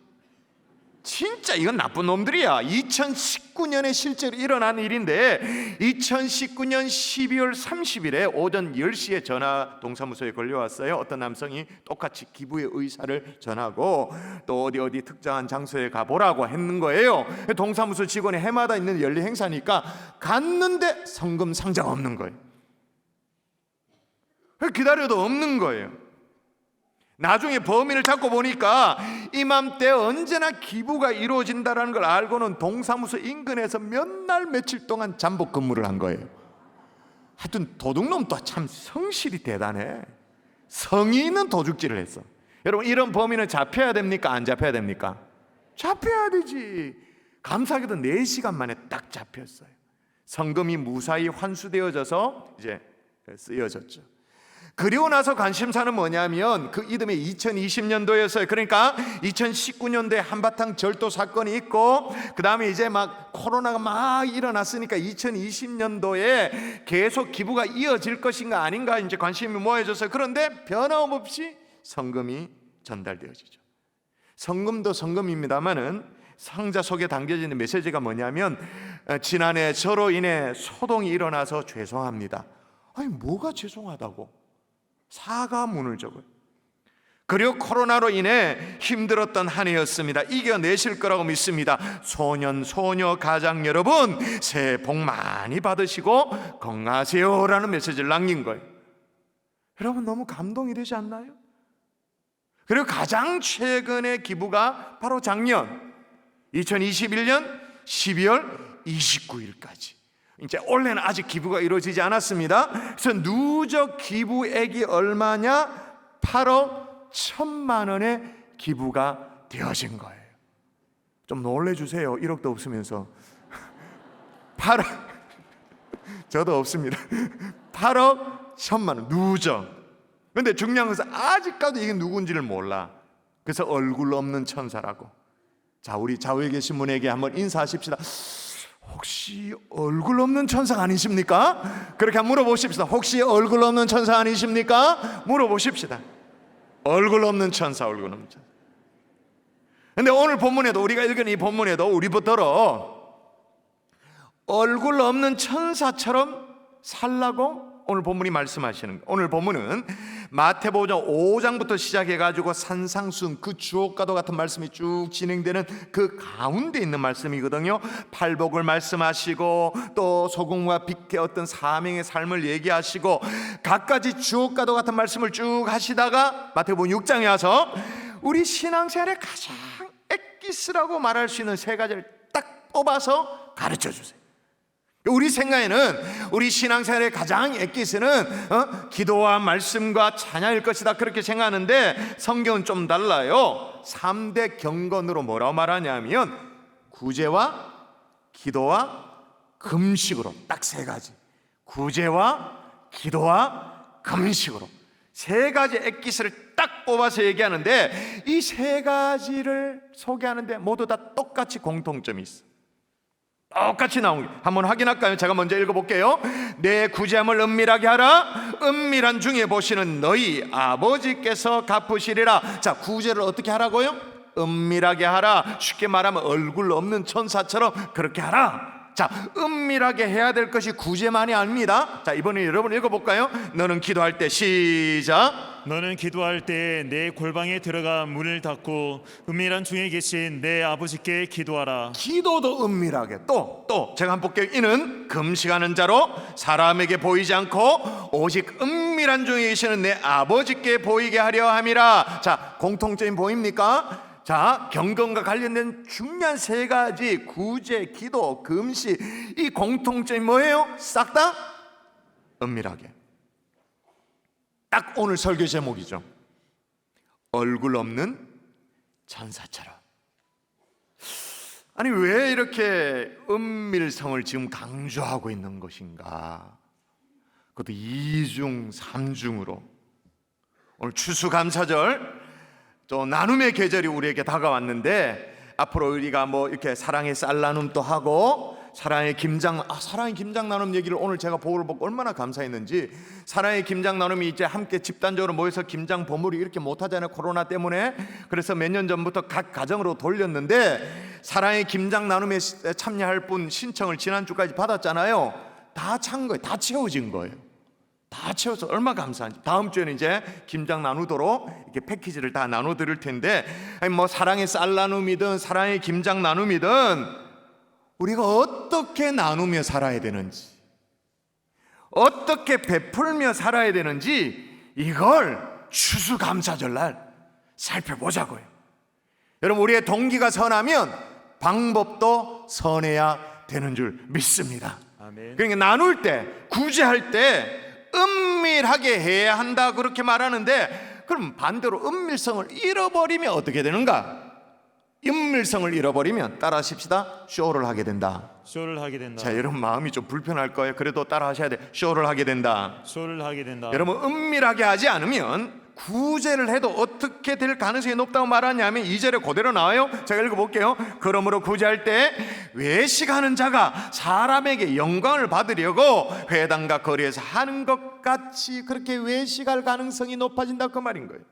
진짜 이건 나쁜 놈들이야. 2019년에 실제로 일어난 일인데 2019년 12월 30일에 오전 10시에 전화 동사무소에 걸려왔어요. 어떤 남성이 똑같이 기부의 의사를 전하고 또 어디 특정한 장소에 가보라고 했는 거예요. 동사무소 직원이 해마다 있는 연례 행사니까 갔는데 성금 상자가 없는 거예요. 기다려도 없는 거예요. 나중에 범인을 잡고 보니까 이맘때 언제나 기부가 이루어진다는 걸 알고는 동사무소 인근에서 몇 날 며칠 동안 잠복 근무를 한 거예요. 하여튼 도둑놈도 참 성실이 대단해. 성의 있는 도둑질을 했어. 여러분 이런 범인은 잡혀야 됩니까? 안 잡혀야 됩니까? 잡혀야 되지. 감사하게도 4시간 만에 딱 잡혔어요. 성금이 무사히 환수되어져서 이제 쓰여졌죠. 그리고 나서 관심사는 뭐냐면 그 이듬해 2020년도였어요. 그러니까 2019년도에 한바탕 절도 사건이 있고 그 다음에 이제 막 코로나가 막 일어났으니까 2020년도에 계속 기부가 이어질 것인가 아닌가 이제 관심이 모여졌어요. 그런데 변함없이 성금이 전달되어지죠. 성금도 성금입니다만은 상자 속에 담겨지는 메시지가 뭐냐면 지난해 저로 인해 소동이 일어나서 죄송합니다. 아니 뭐가 죄송하다고? 사과문을 적어요. 그리고 코로나로 인해 힘들었던 한 해였습니다. 이겨내실 거라고 믿습니다. 소년 소녀 가장 여러분 새해 복 많이 받으시고 건강하세요 라는 메시지를 남긴 거예요. 여러분 너무 감동이 되지 않나요? 그리고 가장 최근의 기부가 바로 작년 2021년 12월 29일까지 이제 올해는 아직 기부가 이루어지지 않았습니다. 그래서 누적 기부액이 얼마냐? 8억 1천만 원의 기부가 되어진 거예요. 좀 놀래주세요. 1억도 없으면서 8억 저도 없습니다. 8억 1천만 원 누적. 그런데 중요한 것은 아직까지 이게 누군지를 몰라. 그래서 얼굴 없는 천사라고 자, 우리 좌우에 계신 분에게 한번 인사하십시다. 혹시 얼굴 없는 천사 아니십니까? 그렇게 한번 물어보십시다. 혹시 얼굴 없는 천사 아니십니까? 물어보십시다. 얼굴 없는 천사, 얼굴 없는 천사. 근데 오늘 본문에도, 우리가 읽은 이 본문에도 우리부터로 얼굴 없는 천사처럼 살라고 오늘 본문이 말씀하시는 거예요. 오늘 본문은 마태복음 5장부터 시작해가지고 산상수훈, 그 주옥과도 같은 말씀이 쭉 진행되는 그 가운데 있는 말씀이거든요. 팔복을 말씀하시고 또 소금과 빛의 어떤 사명의 삶을 얘기하시고 갖가지 주옥과도 같은 말씀을 쭉 하시다가 마태복음 6장에 와서 우리 신앙생활의 가장 엑기스라고 말할 수 있는 세 가지를 딱 뽑아서 가르쳐 주세요. 우리 생각에는 우리 신앙생활의 가장 엑기스는 기도와 말씀과 찬양일 것이다, 그렇게 생각하는데 성경은 좀 달라요. 3대 경건으로 뭐라고 말하냐면 구제와 기도와 금식으로, 딱 세 가지. 구제와 기도와 금식으로 세 가지 엑기스를 딱 뽑아서 얘기하는데 이 세 가지를 소개하는데 모두 다 똑같이 공통점이 있어. 똑같이 나온 게 한번 확인할까요? 제가 먼저 읽어볼게요. 내 구제함을 은밀하게 하라. 은밀한 중에 보시는 너희 아버지께서 갚으시리라. 자, 구제를 어떻게 하라고요? 은밀하게 하라. 쉽게 말하면 얼굴 없는 천사처럼 그렇게 하라. 자, 은밀하게 해야 될 것이 구제만이 아닙니다. 자, 이번에 여러분 읽어볼까요? 너는 기도할 때, 시작. 너는 기도할 때 내 골방에 들어가 문을 닫고 은밀한 중에 계신 내 아버지께 기도하라. 기도도 은밀하게. 또 제가 한번 볼게요. 이는 금식하는 자로 사람에게 보이지 않고 오직 은밀한 중에 계시는 내 아버지께 보이게 하려 함이라. 자, 공통점이 보입니까? 자, 경건과 관련된 중요한 세 가지, 구제, 기도, 금식, 이 공통점이 뭐예요? 싹 다 은밀하게. 딱 오늘 설교 제목이죠. 얼굴 없는 천사처럼. 아니, 왜 이렇게 은밀성을 지금 강조하고 있는 것인가? 그것도 2중 3중으로. 오늘 추수감사절, 또 나눔의 계절이 우리에게 다가왔는데 앞으로 우리가 뭐 이렇게 사랑의 쌀 나눔도 하고 사랑의 김장 나눔 얘기를 오늘 제가 보고를 보고 얼마나 감사했는지. 사랑의 김장 나눔이 이제 함께 집단적으로 모여서 김장 버무리 이렇게 못하잖아요, 코로나 때문에. 그래서 몇 년 전부터 각 가정으로 돌렸는데 사랑의 김장 나눔에 참여할 분 신청을 지난주까지 받았잖아요. 다 찬 거예요. 다 채워진 거예요. 다 채워서 얼마나 감사한지. 다음 주에는 이제 김장 나누도록 이렇게 패키지를 다 나눠 드릴 텐데, 아니 뭐 사랑의 쌀 나눔이든 사랑의 김장 나눔이든 우리가 어떻게 나누며 살아야 되는지, 어떻게 베풀며 살아야 되는지 이걸 추수감사절날 살펴보자고요. 여러분, 우리의 동기가 선하면 방법도 선해야 되는 줄 믿습니다. 아멘. 그러니까 나눌 때, 구제할 때 은밀하게 해야 한다, 그렇게 말하는데, 그럼 반대로 은밀성을 잃어버리면 어떻게 되는가? 은밀성을 잃어버리면, 따라 하십시다, 쇼를 하게 된다. 쇼를 하게 된다. 자, 여러분 마음이 좀 불편할 거예요. 그래도 따라 하셔야 돼. 쇼를 하게 된다. 쇼를 하게 된다. 여러분, 은밀하게 하지 않으면 구제를 해도 어떻게 될 가능성이 높다고 말하냐면 2절에 그대로 나와요. 제가 읽어볼게요. 그러므로 구제할 때 외식하는 자가 사람에게 영광을 받으려고 회당과 거리에서 하는 것 같이 그렇게 외식할 가능성이 높아진다, 그 말인 거예요.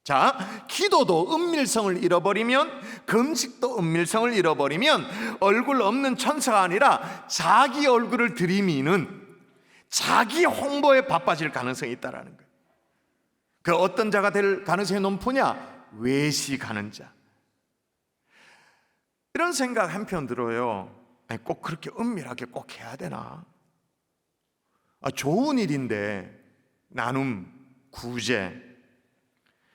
자, 기도도 은밀성을 잃어버리면, 금식도 은밀성을 잃어버리면 얼굴 없는 천사가 아니라 자기 얼굴을 들이미는 자기 홍보에 바빠질 가능성이 있다라는 거예요. 그 어떤 자가 될 가능성이 높으냐? 외식하는 자. 이런 생각 한편 들어요. 아니, 꼭 그렇게 은밀하게 꼭 해야 되나? 좋은 일인데, 나눔, 구제,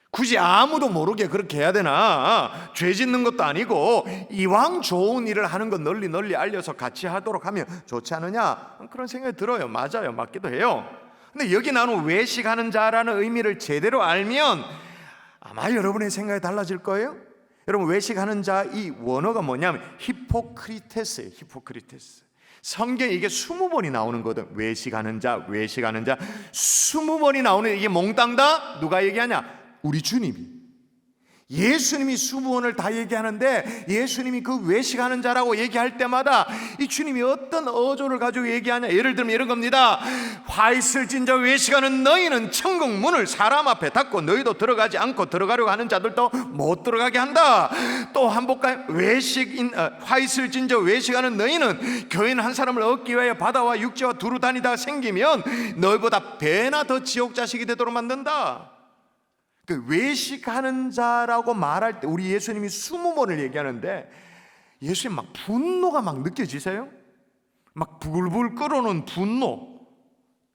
굳이 아무도 모르게 그렇게 해야 되나? 죄 짓는 것도 아니고 이왕 좋은 일을 하는 건 널리 알려서 같이 하도록 하면 좋지 않느냐? 그런 생각이 들어요. 맞아요, 맞기도 해요. 근데 여기 나는 외식하는 자라는 의미를 제대로 알면 아마 여러분의 생각이 달라질 거예요. 여러분, 외식하는 자 이 원어가 뭐냐면 히포크리테스예요. 히포크리테스. 성경에 이게 20번이 나오는 거거든. 외식하는 자, 외식하는 자 20번이 나오는, 이게 몽땅 다 누가 얘기하냐? 우리 주님이. 예수님이 수무원을 다 얘기하는데 예수님이 그 외식하는 자라고 얘기할 때마다 이 주님이 어떤 어조를 가지고 얘기하냐. 예를 들면 이런 겁니다. 화 있을 진저 외식하는 너희는 천국 문을 사람 앞에 닫고 너희도 들어가지 않고 들어가려고 하는 자들도 못 들어가게 한다. 또 한 볼까요? 화 있을 진저 외식하는 너희는 교인 한 사람을 얻기 위하여 바다와 육지와 두루 다니다 생기면 너희보다 배나 더 지옥 자식이 되도록 만든다. 그 외식하는 자라고 말할 때 우리 예수님이 수무원을 얘기하는데 예수님 막 분노가 막 느껴지세요? 막 부글부글 끓어오는 분노.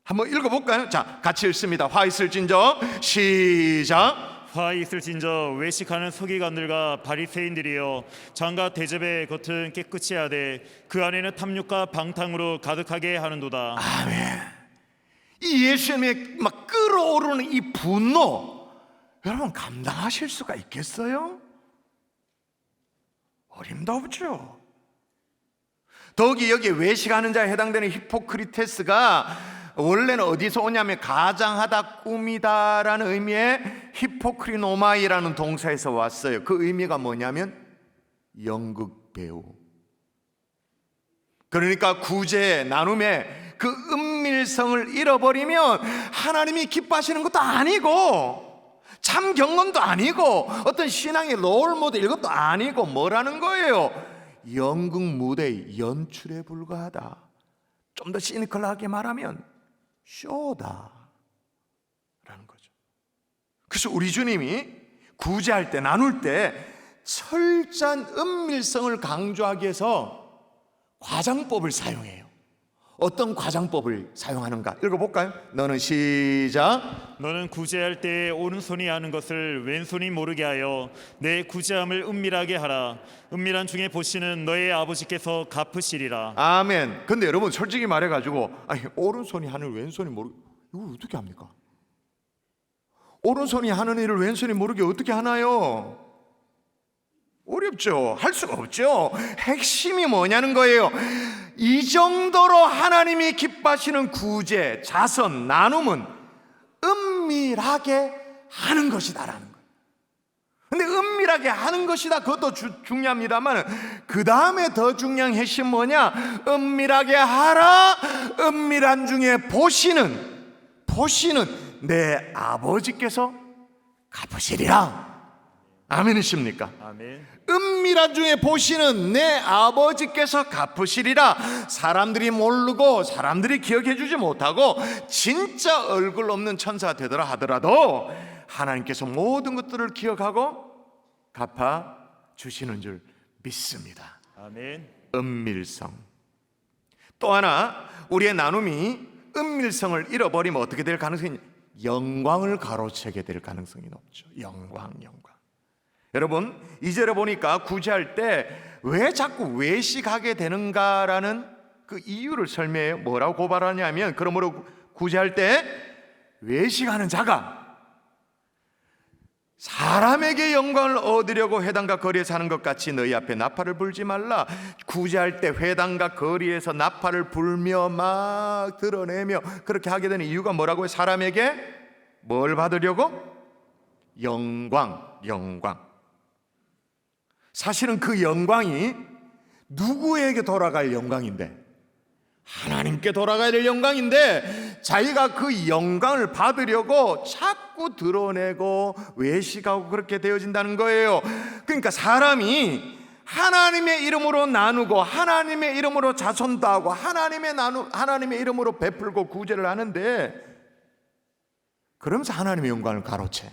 한번 읽어볼까요? 자, 같이 읽습니다. 화 있을진저 시작. 화 있을진저 외식하는 서기관들과 바리새인들이여 장과 대접의 겉은 깨끗이 하되 그 안에는 탐욕과 방탕으로 가득하게 하는도다. 아멘. 이 예수님의 막 끓어오르는 이 분노, 여러분 감당하실 수가 있겠어요? 어림도 없죠. 더욱이 여기 외식하는 자에 해당되는 히포크리테스가 원래는 어디서 오냐면 가장하다, 꾸미다라는 의미의 히포크리노마이라는 동사에서 왔어요. 그 의미가 뭐냐면 연극 배우. 그러니까 구제, 나눔에 그 은밀성을 잃어버리면 하나님이 기뻐하시는 것도 아니고 참 경건도 아니고 어떤 신앙의 롤모델 이것도 아니고 뭐라는 거예요? 연극 무대의 연출에 불과하다. 좀 더 시니컬하게 말하면 쇼다 라는 거죠. 그래서 우리 주님이 구제할 때, 나눌 때 철저한 은밀성을 강조하기 위해서 과장법을 사용해요. 어떤 과장법을 사용하는가 읽어볼까요? 너는 시작. 너는 구제할 때 오른손이 하는 것을 왼손이 모르게 하여 내 구제함을 은밀하게 하라. 은밀한 중에 보시는 너의 아버지께서 갚으시리라. 아멘. 근데 여러분 솔직히 말해가지고 아니, 오른손이 하는 왼손이 모르게 이걸 어떻게 합니까? 오른손이 하는 일을 왼손이 모르게 어떻게 하나요? 어렵죠. 할 수가 없죠. 핵심이 뭐냐는 거예요. 이 정도로 하나님이 기뻐하시는 구제, 자선, 나눔은 은밀하게 하는 것이다라는 거예요. 근데 은밀하게 하는 것이다, 그것도 중요합니다만 그 다음에 더 중요한 핵심 뭐냐? 은밀하게 하라. 은밀한 중에 보시는 내 아버지께서 갚으시리라. 아멘이십니까? 아멘. 은밀한 중에 보시는 내 아버지께서 갚으시리라. 사람들이 모르고 사람들이 기억해 주지 못하고 진짜 얼굴 없는 천사가 되더라 하더라도 하나님께서 모든 것들을 기억하고 갚아 주시는 줄 믿습니다. 아멘. 은밀성. 또 하나, 우리의 나눔이 은밀성을 잃어버리면 어떻게 될 가능성이 있냐? 영광을 가로채게 될 가능성이 높죠. 영광. 여러분 2절에 보니까 구제할 때 왜 자꾸 외식하게 되는가라는 그 이유를 설명해요. 뭐라고 고발하냐면 그러므로 구제할 때 외식하는 자가 사람에게 영광을 얻으려고 회당과 거리에서 하는 것 같이 너희 앞에 나팔을 불지 말라. 구제할 때 회당과 거리에서 나팔을 불며 막 드러내며 그렇게 하게 되는 이유가 뭐라고요? 사람에게 뭘 받으려고? 영광. 사실은 그 영광이 누구에게 돌아갈 영광인데? 하나님께 돌아가야 될 영광인데 자기가 그 영광을 받으려고 자꾸 드러내고 외식하고 그렇게 되어진다는 거예요. 그러니까 사람이 하나님의 이름으로 나누고 하나님의 이름으로 자선도 하고 하나님의 이름으로 베풀고 구제를 하는데 그러면서 하나님의 영광을 가로채.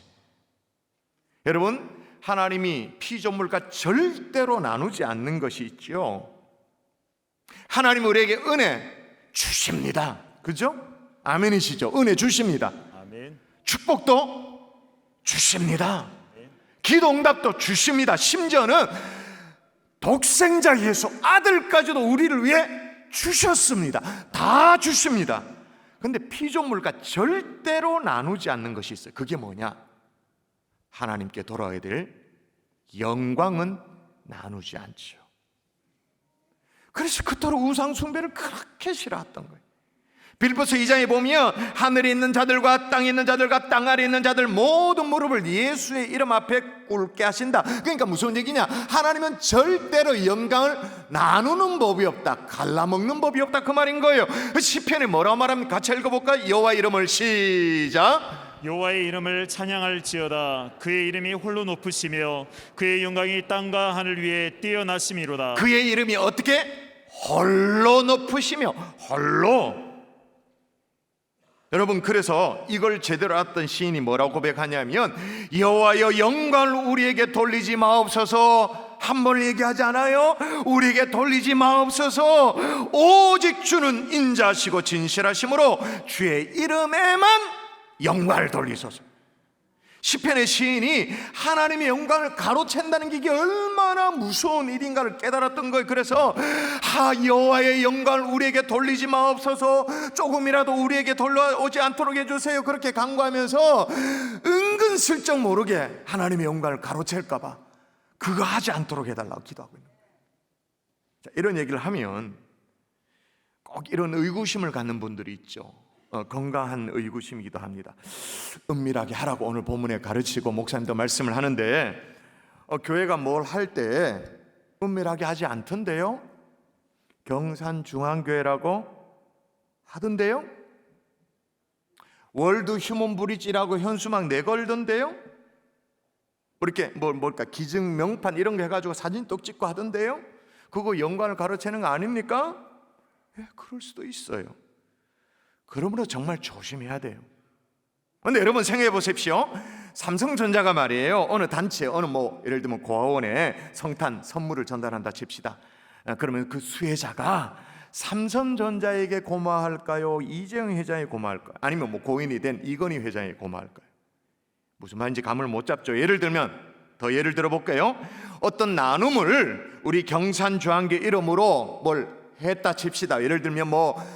여러분 하나님이 피조물과 절대로 나누지 않는 것이 있죠. 하나님은 우리에게 은혜 주십니다. 그죠? 아멘이시죠? 은혜 주십니다. 아멘. 축복도 주십니다. 기도 응답도 주십니다. 심지어는 독생자 예수 아들까지도 우리를 위해 주셨습니다. 다 주십니다. 근데 피조물과 절대로 나누지 않는 것이 있어요. 그게 뭐냐? 하나님께 돌아와야 될 영광은 나누지 않죠. 그래서 그토록 우상 숭배를 그렇게 싫어했던 거예요. 빌립보서 2장에 보면 하늘에 있는 자들과 땅에 있는 자들과 땅 아래에 있는 자들 모든 무릎을 예수의 이름 앞에 꿇게 하신다. 그러니까 무슨 얘기냐? 하나님은 절대로 영광을 나누는 법이 없다, 갈라먹는 법이 없다, 그 말인 거예요. 시편에 뭐라고 말합니까? 같이 읽어볼까? 여호와 이름을 시작. 여호와의 이름을 찬양할지어다. 그의 이름이 홀로 높으시며 그의 영광이 땅과 하늘 위에 뛰어나심이로다. 그의 이름이 어떻게? 홀로 높으시며, 홀로. 여러분, 그래서 이걸 제대로 알았던 시인이 뭐라고 고백하냐면, 여호와여 영광을 우리에게 돌리지 마옵소서. 한 번 얘기하지 않아요? 우리에게 돌리지 마옵소서. 오직 주는 인자시고 진실하심으로 주의 이름에만 영광을 돌리소서. 시편의 시인이 하나님의 영광을 가로챈다는 게 이게 얼마나 무서운 일인가를 깨달았던 거예요. 그래서 여호와의 영광을 우리에게 돌리지 마옵소서. 조금이라도 우리에게 돌려오지 않도록 해주세요. 그렇게 간구하면서 은근슬쩍 모르게 하나님의 영광을 가로챌까 봐 그거 하지 않도록 해달라고 기도하고 있는 거예요. 자, 이런 얘기를 하면 꼭 이런 의구심을 갖는 분들이 있죠. 건강한 의구심이기도 합니다. 은밀하게 하라고 오늘 본문에 가르치고 목사님도 말씀을 하는데 교회가 뭘 할 때 은밀하게 하지 않던데요? 경산중앙교회라고 하던데요? 월드 휴먼 브릿지라고 현수막 내걸던데요? 이렇게 뭘까 기증 명판 이런 거 해가지고 사진 똑 찍고 하던데요? 그거 영광을 가로채는 거 아닙니까? 예, 그럴 수도 있어요. 그러므로 정말 조심해야 돼요. 그런데 여러분 생각해 보십시오. 삼성전자가 말이에요, 어느 단체, 어느 예를 들면 고아원에 성탄 선물을 전달한다 칩시다. 그러면 그 수혜자가 삼성전자에게 고마할까요? 이재용 회장에게 고마할까요? 아니면 고인이 된 이건희 회장에게 고마할까요? 무슨 말인지 감을 못 잡죠. 예를 들면 더 예를 들어볼게요. 어떤 나눔을 우리 경산중앙교 이름으로 했다 칩시다. 예를 들면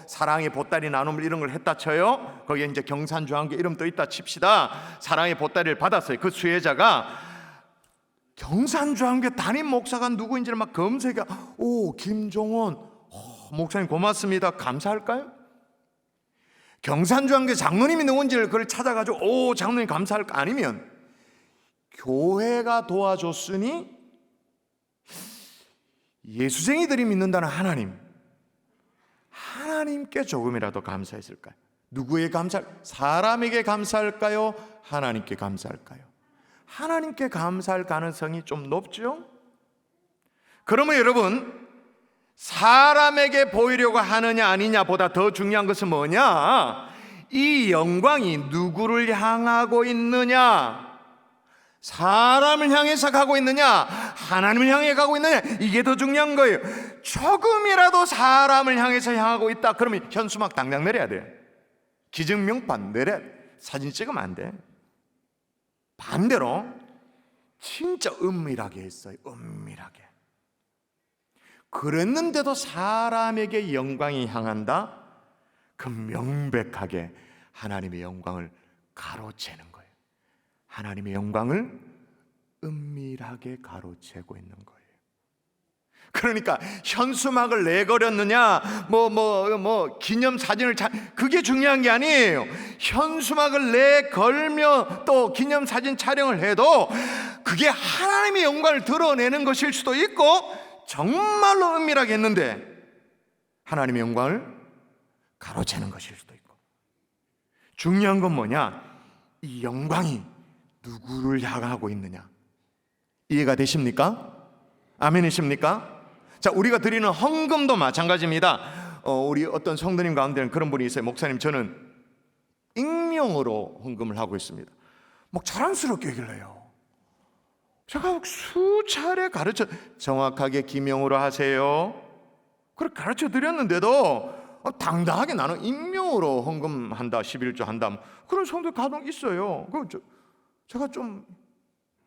사랑의 보따리 나눔을 이런 걸 했다 쳐요. 거기에 이제 경산중앙교 이름도 있다 칩시다. 사랑의 보따리를 받았어요. 그 수혜자가 경산중앙교 담임 목사가 누구인지를 막 검색해. 오, 김종원 목사님 고맙습니다. 감사할까요? 경산중앙교 장로님이 누군지를 그걸 찾아가지고 오, 장로님 감사할까? 아니면 교회가 도와줬으니 예수쟁이들이 믿는다는 하나님께 조금이라도 감사했을까요? 누구에 사람에게 감사할까요? 하나님께 감사할까요? 하나님께 감사할 가능성이 좀 높죠? 그러면 여러분, 사람에게 보이려고 하느냐 아니냐보다 더 중요한 것은 뭐냐? 이 영광이 누구를 향하고 있느냐? 사람을 향해서 가고 있느냐, 하나님을 향해 가고 있느냐, 이게 더 중요한 거예요. 조금이라도 사람을 향해서 향하고 있다 그러면 현수막 당장 내려야 돼요. 기증명판 내려, 사진 찍으면 안 돼. 반대로 진짜 은밀하게 했어요. 은밀하게. 그랬는데도 사람에게 영광이 향한다? 그 명백하게 하나님의 영광을 가로채는 거예요. 하나님의 영광을 은밀하게 가로채고 있는 거예요. 그러니까 현수막을 내걸었느냐, 기념사진을 그게 중요한 게 아니에요. 현수막을 내걸며 또 기념사진 촬영을 해도 그게 하나님의 영광을 드러내는 것일 수도 있고, 정말로 은밀하게 했는데 하나님의 영광을 가로채는 것일 수도 있고. 중요한 건 뭐냐? 이 영광이 누구를 향하고 있느냐. 이해가 되십니까? 아멘이십니까? 자, 우리가 드리는 헌금도 마찬가지입니다. 우리 어떤 성도님 가운데는 그런 분이 있어요. 목사님, 저는 익명으로 헌금을 하고 있습니다. 막 자랑스럽게 얘기를 해요. 제가 수차례 정확하게 기명으로 하세요, 그렇게 가르쳐 드렸는데도 당당하게 나는 익명으로 헌금한다, 11조 한다, 그런 성도 간혹 있어요. 제가 좀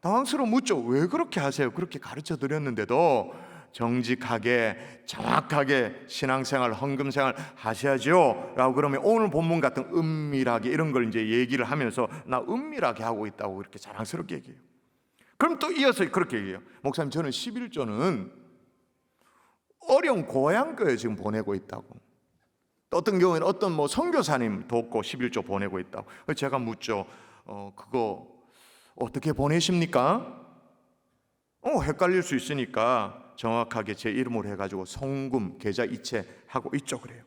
당황스러워 묻죠. 왜 그렇게 하세요? 그렇게 가르쳐 드렸는데도 정직하게 정확하게 신앙생활, 헌금생활 하셔야죠 라고. 그러면 오늘 본문 같은 은밀하게 이런 걸 이제 얘기를 하면서 나 은밀하게 하고 있다고 그렇게 자랑스럽게 얘기해요. 그럼 또 이어서 그렇게 얘기해요. 목사님, 저는 11조는 어려운 고향교에 지금 보내고 있다고. 또 어떤 경우에는 어떤 뭐 선교사님 돕고 11조 보내고 있다고. 제가 묻죠. 그거 어떻게 보내십니까? 헷갈릴 수 있으니까 정확하게 제 이름으로 해가지고 송금 계좌 이체하고 있죠. 그래요.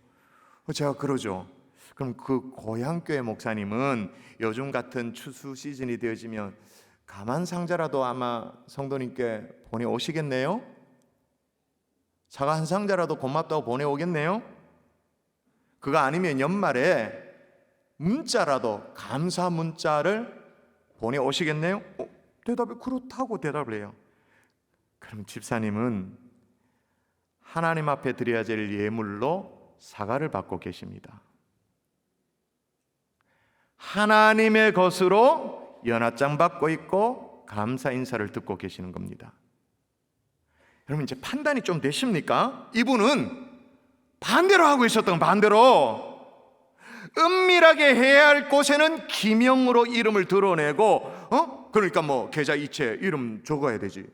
제가 그러죠. 그럼 그 고향교회 목사님은 요즘 같은 추수 시즌이 되어지면 가만상자라도 아마 성도님께 보내오시겠네요? 사과 한 상자라도 고맙다고 보내오겠네요? 그거 아니면 연말에 문자라도 감사 문자를 보내오시겠네요? 대답이 그렇다고 대답을 해요. 그럼 집사님은 하나님 앞에 드려야 될 예물로 사과를 받고 계십니다. 하나님의 것으로 연하장 받고 있고 감사 인사를 듣고 계시는 겁니다. 여러분 이제 판단이 좀 되십니까? 이분은 반대로 하고 있었던 반대로 은밀하게 해야 할 곳에는 기명으로 이름을 드러내고 그러니까 뭐 계좌 이체 이름 적어야 되지.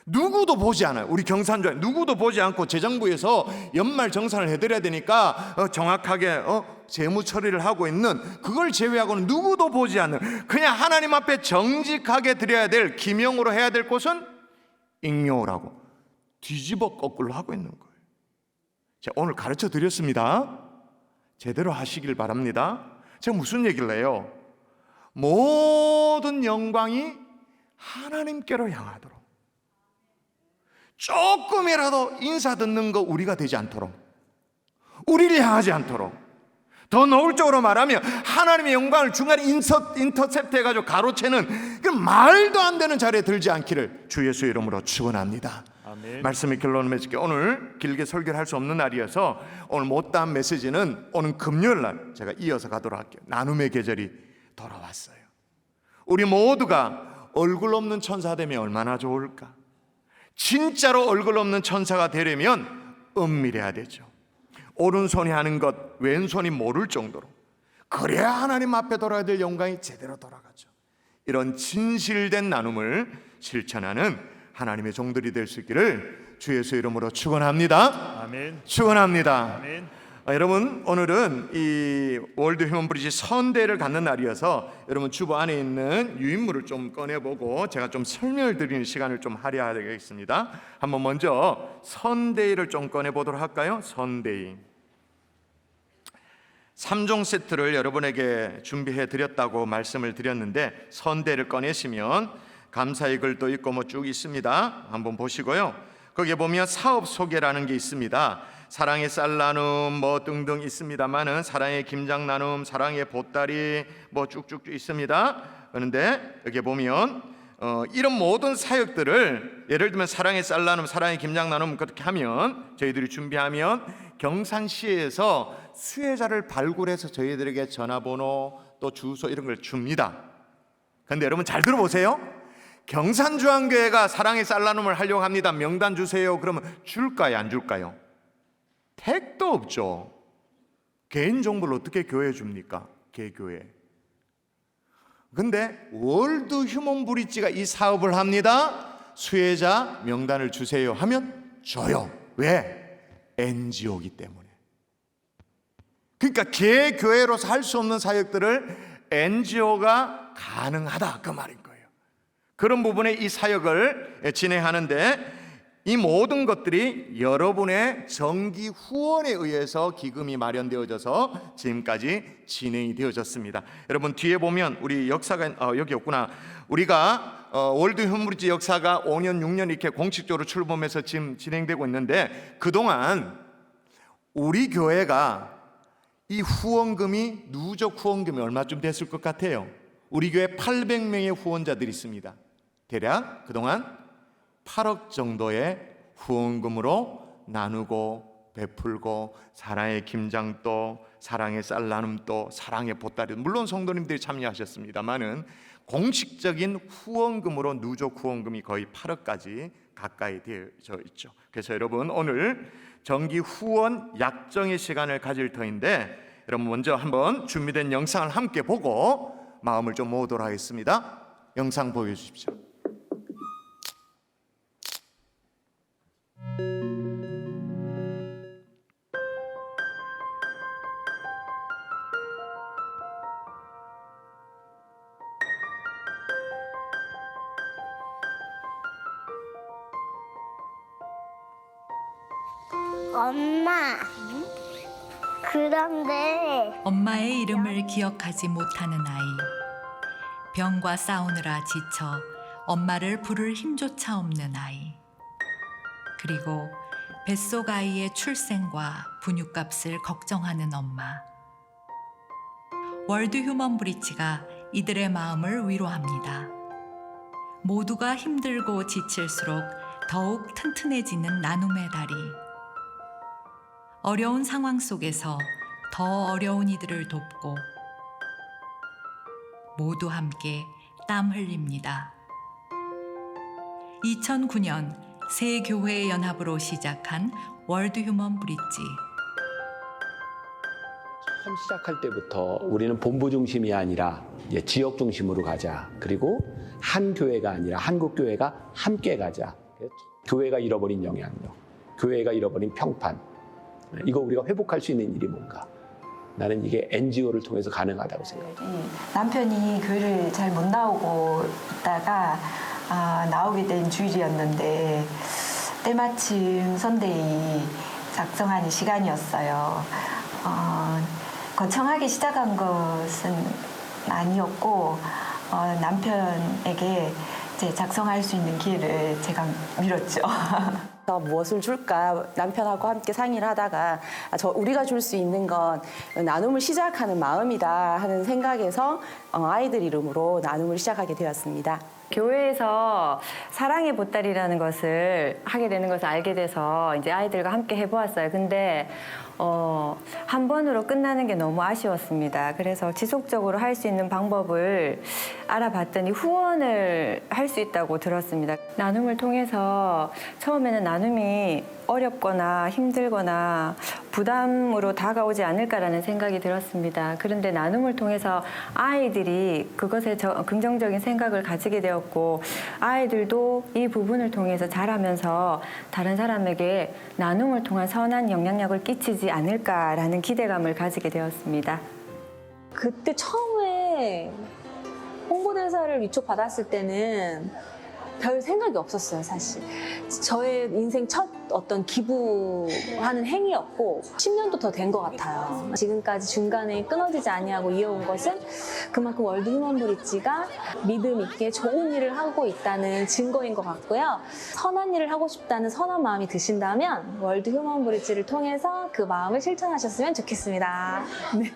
누구도 보지 않아요. 우리 경산조회 누구도 보지 않고 재정부에서 연말 정산을 해드려야 되니까 정확하게 재무 처리를 하고 있는 그걸 제외하고는 누구도 보지 않는 그냥 하나님 앞에 정직하게 드려야 될 기명으로 해야 될 곳은 익묘라고 뒤집어 거꾸로 하고 있는 거예요. 제가 오늘 가르쳐 드렸습니다. 제대로 하시길 바랍니다. 제가 무슨 얘기를 해요? 모든 영광이 하나님께로 향하도록 조금이라도 인사 듣는 거 우리가 되지 않도록 우리를 향하지 않도록 더 노골적으로 말하면 하나님의 영광을 중간에 인터셉트 해가지고 가로채는 그 말도 안 되는 자리에 들지 않기를 주 예수의 이름으로 축원합니다. 아멘. 말씀의 결론을 맺을게요. 오늘 길게 설교를 할 수 없는 날이어서 오늘 못다한 메시지는 오늘 금요일 날 제가 이어서 가도록 할게요. 나눔의 계절이 돌아왔어요. 우리 모두가 얼굴 없는 천사 되면 얼마나 좋을까? 진짜로 얼굴 없는 천사가 되려면 은밀해야 되죠. 오른손이 하는 것 왼손이 모를 정도로 그래야 하나님 앞에 돌아야 될 영광이 제대로 돌아가죠. 이런 진실된 나눔을 실천하는 하나님의 종들이 될 수 있기를 주 예수의 이름으로 축원합니다. 아멘. 축원합니다. 아멘. 여러분 오늘은 이 월드 휴먼 브리지 선대를 갖는 날이어서 여러분 주보 안에 있는 유인물을 좀 꺼내보고 제가 좀 설명을 드리는 시간을 좀 할애하겠습니다. 한번 먼저 선대를 좀 꺼내보도록 할까요? 선대이 3종 세트를 여러분에게 준비해 드렸다고 말씀을 드렸는데 선대를 꺼내시면 감사의 글도 있고 뭐 쭉 있습니다. 한번 보시고요. 거기에 보면 사업 소개라는 게 있습니다. 사랑의 쌀 나눔 뭐 등등 있습니다만은 사랑의 김장 나눔, 사랑의 보따리 뭐 쭉쭉 있습니다. 그런데 여기 보면 이런 모든 사역들을 예를 들면 사랑의 쌀 나눔, 사랑의 김장 나눔 그렇게 하면 저희들이 준비하면 경산시에서 수혜자를 발굴해서 저희들에게 전화번호 또 주소 이런 걸 줍니다. 그런데 여러분 잘 들어보세요. 경산중앙교회가 사랑의 쌀 나눔을 하려고 합니다. 명단 주세요. 그러면 줄까요? 안 줄까요? 택도 없죠. 개인 정보를 어떻게 교회에 줍니까? 개교회. 근데 월드 휴먼 브리지가 이 사업을 합니다. 수혜자 명단을 주세요 하면 줘요. 왜? NGO이기 때문에. 그러니까 개교회로서 할 수 없는 사역들을 NGO가 가능하다 그 말인 거예요. 그런 부분에 이 사역을 진행하는데 이 모든 것들이 여러분의 정기 후원에 의해서 기금이 마련되어져서 지금까지 진행이 되어졌습니다. 여러분 뒤에 보면 우리 역사가 여기 없구나. 우리가 월드 휴먼 브리지 역사가 5년 6년 이렇게 공식적으로 출범해서 지금 진행되고 있는데 그동안 우리 교회가 이 후원금이 누적 후원금이 얼마쯤 됐을 것 같아요? 우리 교회 800명의 후원자들이 있습니다. 대략 그동안 8억 정도의 후원금으로 나누고 베풀고 사랑의 김장도 사랑의 쌀 나눔도 사랑의 보따리 물론 성도님들이 참여하셨습니다만은 공식적인 후원금으로 누적 후원금이 거의 8억까지 가까이 되어져 있죠. 그래서 여러분 오늘 정기 후원 약정의 시간을 가질 터인데 여러분 먼저 한번 준비된 영상을 함께 보고 마음을 좀 모으도록 하겠습니다. 영상 보여주십시오. 엄마. 그런데 엄마의 이름을 기억하지 못하는 아이. 병과 싸우느라 지쳐 엄마를 부를 힘조차 없는 아이. 그리고 뱃속 아이의 출생과 분유값을 걱정하는 엄마. 월드 휴먼 브릿지가 이들의 마음을 위로합니다. 모두가 힘들고 지칠수록 더욱 튼튼해지는 나눔의 다리. 어려운 상황 속에서 더 어려운 이들을 돕고 모두 함께 땀 흘립니다. 2009년 새 교회의 연합으로 시작한 월드 휴먼 브릿지. 처음 시작할 때부터 우리는 본부 중심이 아니라 이제 지역 중심으로 가자. 그리고 한 교회가 아니라 한국 교회가 함께 가자. 교회가 잃어버린 영향력, 교회가 잃어버린 평판, 이거 우리가 회복할 수 있는 일이 뭔가. 나는 이게 NGO를 통해서 가능하다고 생각해요. 남편이 교회를 잘 못 나오고 있다가 나오게 된 주일이었는데 때마침 선데이 작성하는 시간이었어요. 거창하게 시작한 것은 아니었고 남편에게 이제 작성할 수 있는 기회를 제가 밀었죠. 무엇을 줄까 남편하고 함께 상의를 하다가 우리가 줄 수 있는 건 나눔을 시작하는 마음이다 하는 생각에서 아이들 이름으로 나눔을 시작하게 되었습니다. 교회에서 사랑의 보따리라는 것을 하게 되는 것을 알게 돼서 이제 아이들과 함께 해보았어요. 근데 한 번으로 끝나는 게 너무 아쉬웠습니다. 그래서 지속적으로 할 수 있는 방법을 알아봤더니 후원을 할 수 있다고 들었습니다. 나눔을 통해서 처음에는 나눔이 어렵거나 힘들거나 부담으로 다가오지 않을까라는 생각이 들었습니다. 그런데 나눔을 통해서 아이들이 그것에 긍정적인 생각을 가지게 되었고 아이들도 이 부분을 통해서 자라면서 다른 사람에게 나눔을 통한 선한 영향력을 끼치지 않을까라는 기대감을 가지게 되었습니다. 그때 처음에 홍보대사를 위촉받았을 때는 별 생각이 없었어요, 사실. 저의 인생 첫 어떤 기부하는 행위였고 10년도 더 된 것 같아요. 지금까지 중간에 끊어지지 아니하고 이어온 것은 그만큼 월드 휴먼 브릿지가 믿음 있게 좋은 일을 하고 있다는 증거인 것 같고요. 선한 일을 하고 싶다는 선한 마음이 드신다면 월드 휴먼 브릿지를 통해서 그 마음을 실천하셨으면 좋겠습니다. 네.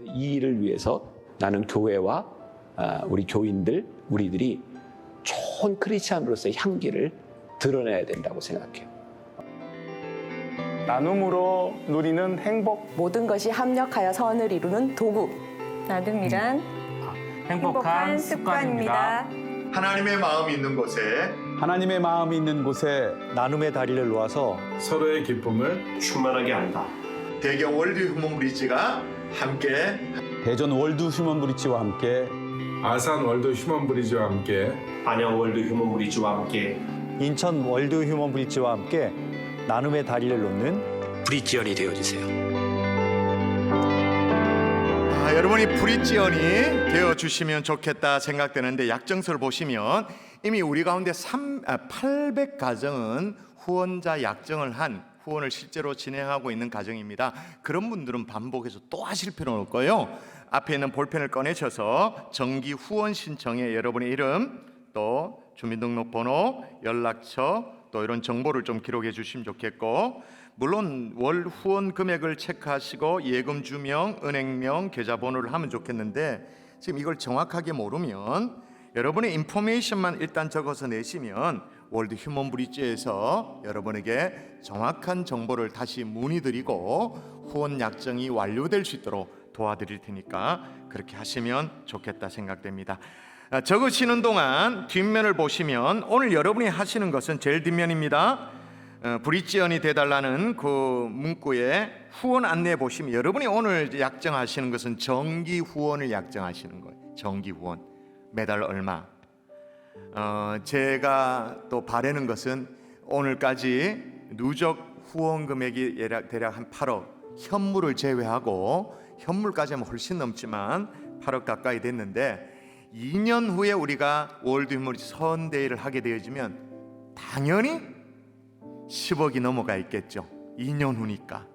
이 일을 위해서 나는 교회와 우리 교인들, 우리들이 좋은 크리스찬으로서의 향기를 드러내야 된다고 생각해요. 나눔으로 누리는 행복. 모든 것이 합력하여 선을 이루는 도구. 나눔이란 행복한 습관입니다. 하나님의 마음이 있는 곳에 하나님의 마음이 있는 곳에 나눔의 다리를 놓아서 서로의 기쁨을 충만하게 한다. 대경 월드 휴먼 브릿지가 함께 대전 월드 휴먼 브릿지와 함께 아산 월드 휴먼 브릿지와 함께 안양 월드 휴먼 브릿지와 함께 인천 월드 휴먼 브릿지와 함께 나눔의 다리를 놓는 브릿지언이 되어주세요. 여러분이 브릿지언이 되어주시면 좋겠다 생각되는데 약정서를 보시면 이미 우리 가운데 800가정은 후원자 약정을 한 후원을 실제로 진행하고 있는 가정입니다. 그런 분들은 반복해서 또 하실 필요는 없고요. 앞에 있는 볼펜을 꺼내셔서 정기 후원 신청에 여러분의 이름, 또 주민등록번호, 연락처, 또 이런 정보를 좀 기록해 주시면 좋겠고, 물론 월 후원 금액을 체크하시고 예금 주명, 은행명, 계좌번호를 하면 좋겠는데 지금 이걸 정확하게 모르면 여러분의 인포메이션만 일단 적어서 내시면 월드 휴먼 브릿지에서 여러분에게 정확한 정보를 다시 문의드리고 후원 약정이 완료될 수 있도록 도와드릴 테니까 그렇게 하시면 좋겠다 생각됩니다. 적으시는 동안 뒷면을 보시면 오늘 여러분이 하시는 것은 제일 뒷면입니다. 브릿지언이 돼달라는 그 문구에 후원 안내 보시면 여러분이 오늘 약정하시는 것은 정기 후원을 약정하시는 거예요. 정기 후원 매달 얼마. 제가 또 바라는 것은 오늘까지 누적 후원 금액이 대략 한 8억, 현물을 제외하고 현물까지 하면 훨씬 넘지만 8억 가까이 됐는데 2년 후에 우리가 월드 휴먼 브릿지 선대회를 하게 되어지면 당연히 10억이 넘어가 있겠죠. 2년 후니까.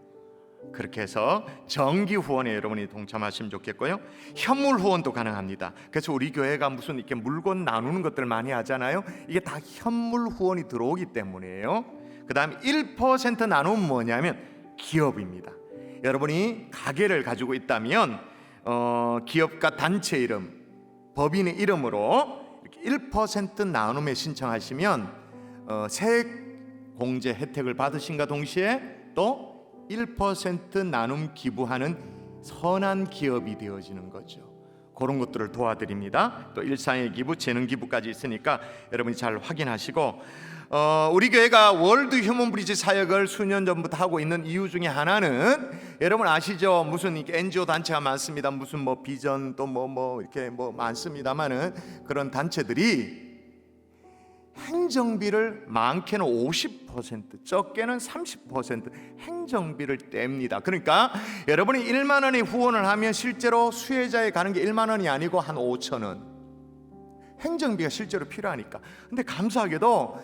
그렇게 해서 정기 후원에 여러분이 동참하시면 좋겠고요. 현물 후원도 가능합니다. 그래서 우리 교회가 무슨 이렇게 물건 나누는 것들 많이 하잖아요. 이게 다 현물 후원이 들어오기 때문이에요. 그 다음에 1% 나누면 뭐냐면 기업입니다. 여러분이 가게를 가지고 있다면 기업과 단체 이름, 법인의 이름으로 이렇게 1% 나눔에 신청하시면 세액 공제 혜택을 받으신과 동시에 또 1% 나눔 기부하는 선한 기업이 되어지는 거죠. 그런 것들을 도와드립니다. 또 일상의 기부, 재능 기부까지 있으니까 여러분이 잘 확인하시고, 우리 교회가 월드 휴먼 브리지 사역을 수년 전부터 하고 있는 이유 중에 하나는 여러분 아시죠? 무슨 NGO 단체가 많습니다. 무슨 뭐 비전 또 뭐 이렇게 뭐 많습니다만은 그런 단체들이 행정비를 많게는 50%, 적게는 30% 행정비를 뗍니다. 그러니까 여러분이 1만 원의 후원을 하면 실제로 수혜자에 가는 게 1만 원이 아니고 한 5천 원. 행정비가 실제로 필요하니까. 근데 감사하게도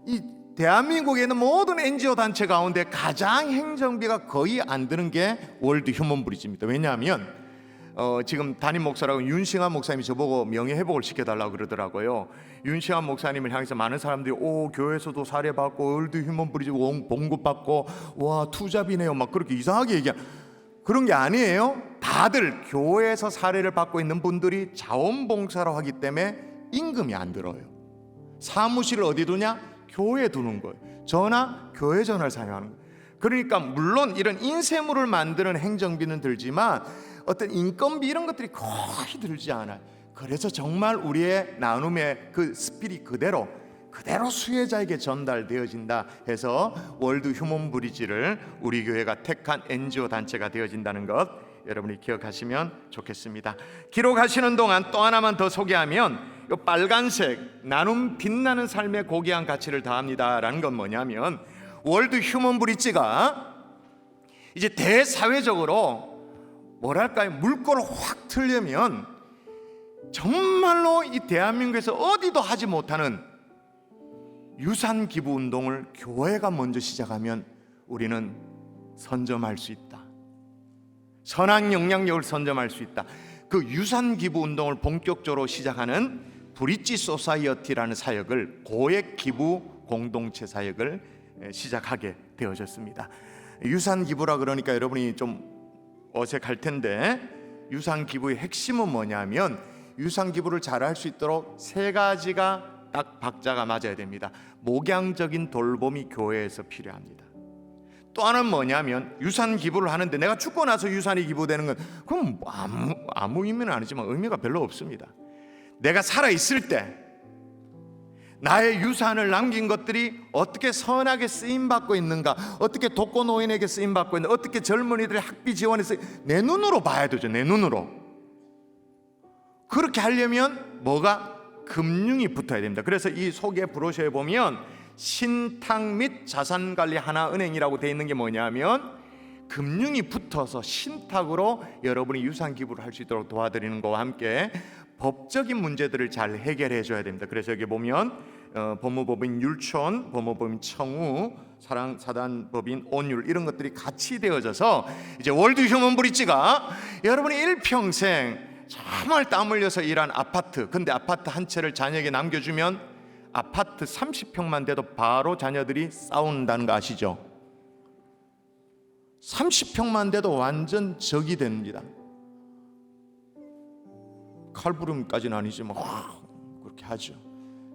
이 대한민국에 있는 모든 NGO 단체 가운데 가장 행정비가 거의 안 드는 게 월드 휴먼 브리지입니다. 왜냐하면 지금 담임 목사라고 윤싱한 목사님이 저보고 명예회복을 시켜달라고 그러더라고요. 윤싱한 목사님을 향해서 많은 사람들이 교회에서도 사례받고 월드 휴먼 브리지 봉급받고 와 투잡이네요 막 그렇게 이상하게 얘기한 그런 게 아니에요. 다들 교회에서 사례를 받고 있는 분들이 자원봉사로 하기 때문에 임금이 안 들어요. 사무실을 어디 두냐? 교회에 두는 거예요. 전화, 교회 전화를 사용하는 거예요. 그러니까 물론 이런 인쇄물을 만드는 행정비는 들지만 어떤 인건비 이런 것들이 거의 들지 않아요. 그래서 정말 우리의 나눔의 그 스피릿 그대로 수혜자에게 전달되어진다 해서 월드 휴먼 브리지를 우리 교회가 택한 NGO 단체가 되어진다는 것 여러분이 기억하시면 좋겠습니다. 기록하시는 동안 또 하나만 더 소개하면 이 빨간색 나눔 빛나는 삶의 고귀한 가치를 더합니다라는 건 뭐냐면 월드 휴먼 브리지가 이제 대사회적으로 뭐랄까요 물꼬를 확 틀려면 정말로 이 대한민국에서 어디도 하지 못하는 유산 기부 운동을 교회가 먼저 시작하면 우리는 선점할 수 있다. 선한 영향력을 선점할 수 있다. 그 유산 기부 운동을 본격적으로 시작하는 브릿지 소사이어티라는 사역을 고액 기부 공동체 사역을 시작하게 되어졌습니다. 유산 기부라 그러니까 여러분이 좀 어색할 텐데 유산 기부의 핵심은 뭐냐면 유산 기부를 잘할 수 있도록 세 가지가 딱 박자가 맞아야 됩니다. 목양적인 돌봄이 교회에서 필요합니다. 또 하나는 뭐냐면 유산 기부를 하는데 내가 죽고 나서 유산이 기부되는 건 그럼 아무 의미는 아니지만 의미가 별로 없습니다. 내가 살아있을 때 나의 유산을 남긴 것들이 어떻게 선하게 쓰임받고 있는가, 어떻게 독거노인에게 쓰임받고 있는가, 어떻게 젊은이들의 학비 지원에서 내 눈으로 봐야 되죠. 내 눈으로. 그렇게 하려면 뭐가? 금융이 붙어야 됩니다. 그래서 이 소개 브로셔에 보면 신탁 및 자산관리 하나은행이라고 되어 있는 게 뭐냐면 금융이 붙어서 신탁으로 여러분이 유산 기부를 할 수 있도록 도와드리는 것과 함께 법적인 문제들을 잘 해결해 줘야 됩니다. 그래서 여기 보면 법무법인 율촌, 법무법인 청우, 사단법인 온율 이런 것들이 같이 되어져서 이제 월드 휴먼 브릿지가 여러분이 일평생 정말 땀 흘려서 일한 아파트, 근데 아파트 한 채를 자녀에게 남겨주면 아파트 30평만 돼도 바로 자녀들이 싸운다는 거 아시죠? 30평만 돼도 완전 적이 됩니다. 칼부림까지는 아니지만 그렇게 하죠.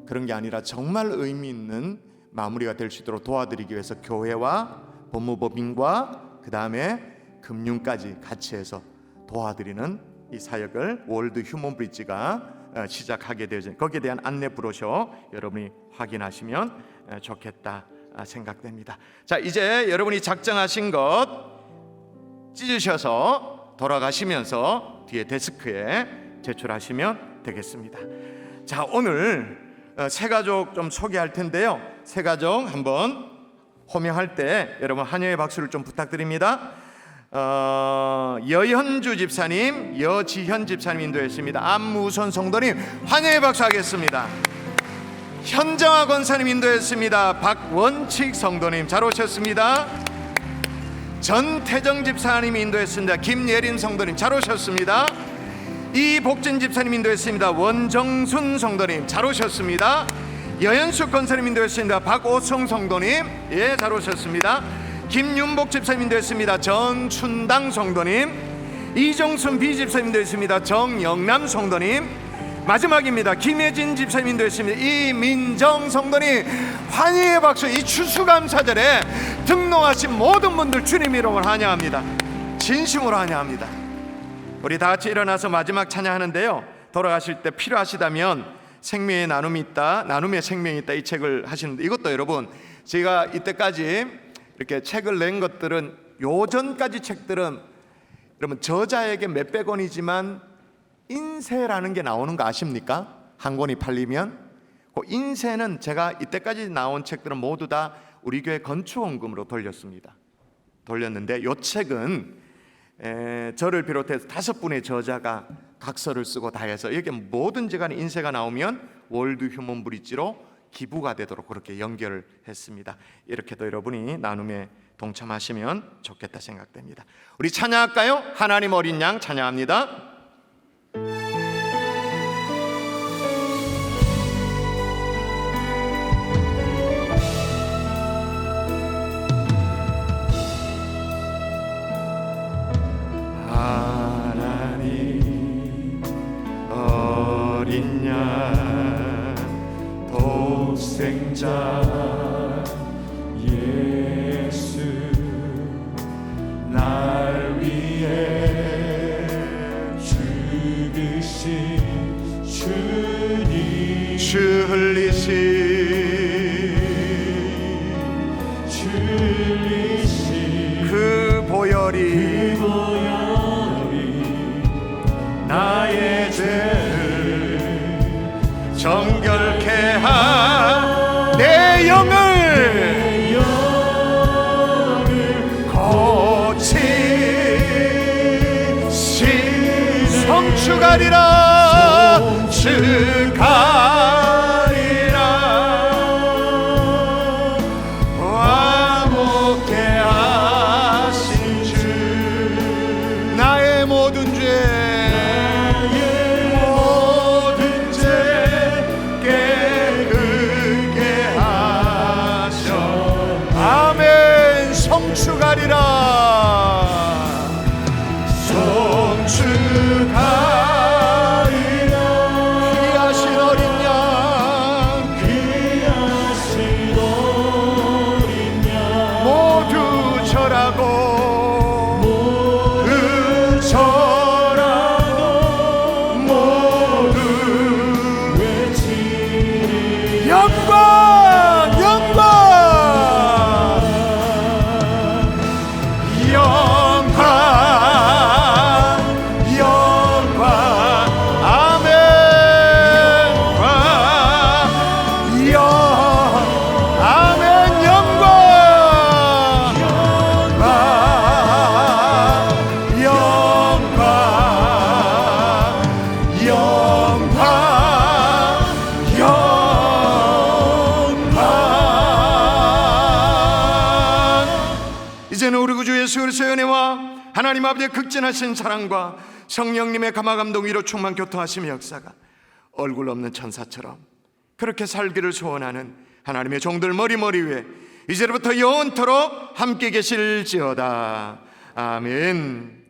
그런 게 아니라 정말 의미 있는 마무리가 될 수 있도록 도와드리기 위해서 교회와 법무법인과 그 다음에 금융까지 같이 해서 도와드리는 이 사역을 월드 휴먼 브릿지가 시작하게 되어진 거기에 대한 안내 브로셔 여러분이 확인하시면 좋겠다 생각됩니다. 자, 이제 여러분이 작정하신 것 찢으셔서 돌아가시면서 뒤에 데스크에 제출하시면 되겠습니다. 자, 오늘 새가족 좀 소개할 텐데요. 새가족 한번 호명할 때 여러분 환영의 박수를 좀 부탁드립니다. 여현주 집사님, 여지현 집사님 인도했습니다. 안무선 성도님 환영의 박수 하겠습니다. 현정아 권사님 인도했습니다. 박원칙 성도님 잘 오셨습니다. 전태정 집사님 인도했습니다. 김예린 성도님 잘 오셨습니다. 이복진 집사님 인도했습니다. 원정순 성도님 잘 오셨습니다. 여현숙 권사님 인도했습니다. 박오성 성도님 예 잘 오셨습니다. 김윤복 집사님 인도했습니다. 정춘당 성도님, 이정순 비집사님 인도했습니다. 정영남 성도님, 마지막입니다. 김혜진 집사님 인도했습니다. 이민정 성도님, 환희의 박수. 이 추수감사절에 등록하신 모든 분들 주님 이름을 환영합니다. 진심으로 환영합니다. 우리 다 같이 일어나서 마지막 찬양하는데요, 돌아가실 때 필요하시다면 생명의 나눔이 있다, 나눔의 생명이 있다, 이 책을 하시는데, 이것도 여러분 제가 이때까지 이렇게 책을 낸 것들은, 요전까지 책들은 여러분 저자에게 몇백 원이지만 인쇄라는 게 나오는 거 아십니까? 한 권이 팔리면 그 인쇄는 제가 이때까지 나온 책들은 모두 다 우리 교회 건축원금으로 돌렸는데, 이 책은 저를 비롯해서 5분의 저자가 각서를 쓰고 다 해서 여기 뭐든지 간에 인쇄가 나오면 월드 휴먼 브릿지로 기부가 되도록 그렇게 연결을 했습니다. 이렇게도 여러분이 나눔에 동참하시면 좋겠다 생각됩니다. 우리 찬양할까요? 하나님 어린 양 찬양합니다. 하나님 어린 양 독생자 예수 날 위해 죽으신 주님, 주 흘리신 그 보혈이 나의 죄를 정결케 한 내 영을 고치신 성축하리라 화목케 하신 주, 나의 모든 죄 성축하리라 귀하신 어린 양 모두 절하고 모두 외치리 영광 이제는 우리 구주 예수 그리스도의 은혜와 하나님 아버지의 극진하신 사랑과 성령님의 감화감동 위로 충만 교통하심의 역사가 얼굴 없는 천사처럼 그렇게 살기를 소원하는 하나님의 종들 머리 위에 이제부터 영원토록 함께 계실지어다. 아멘.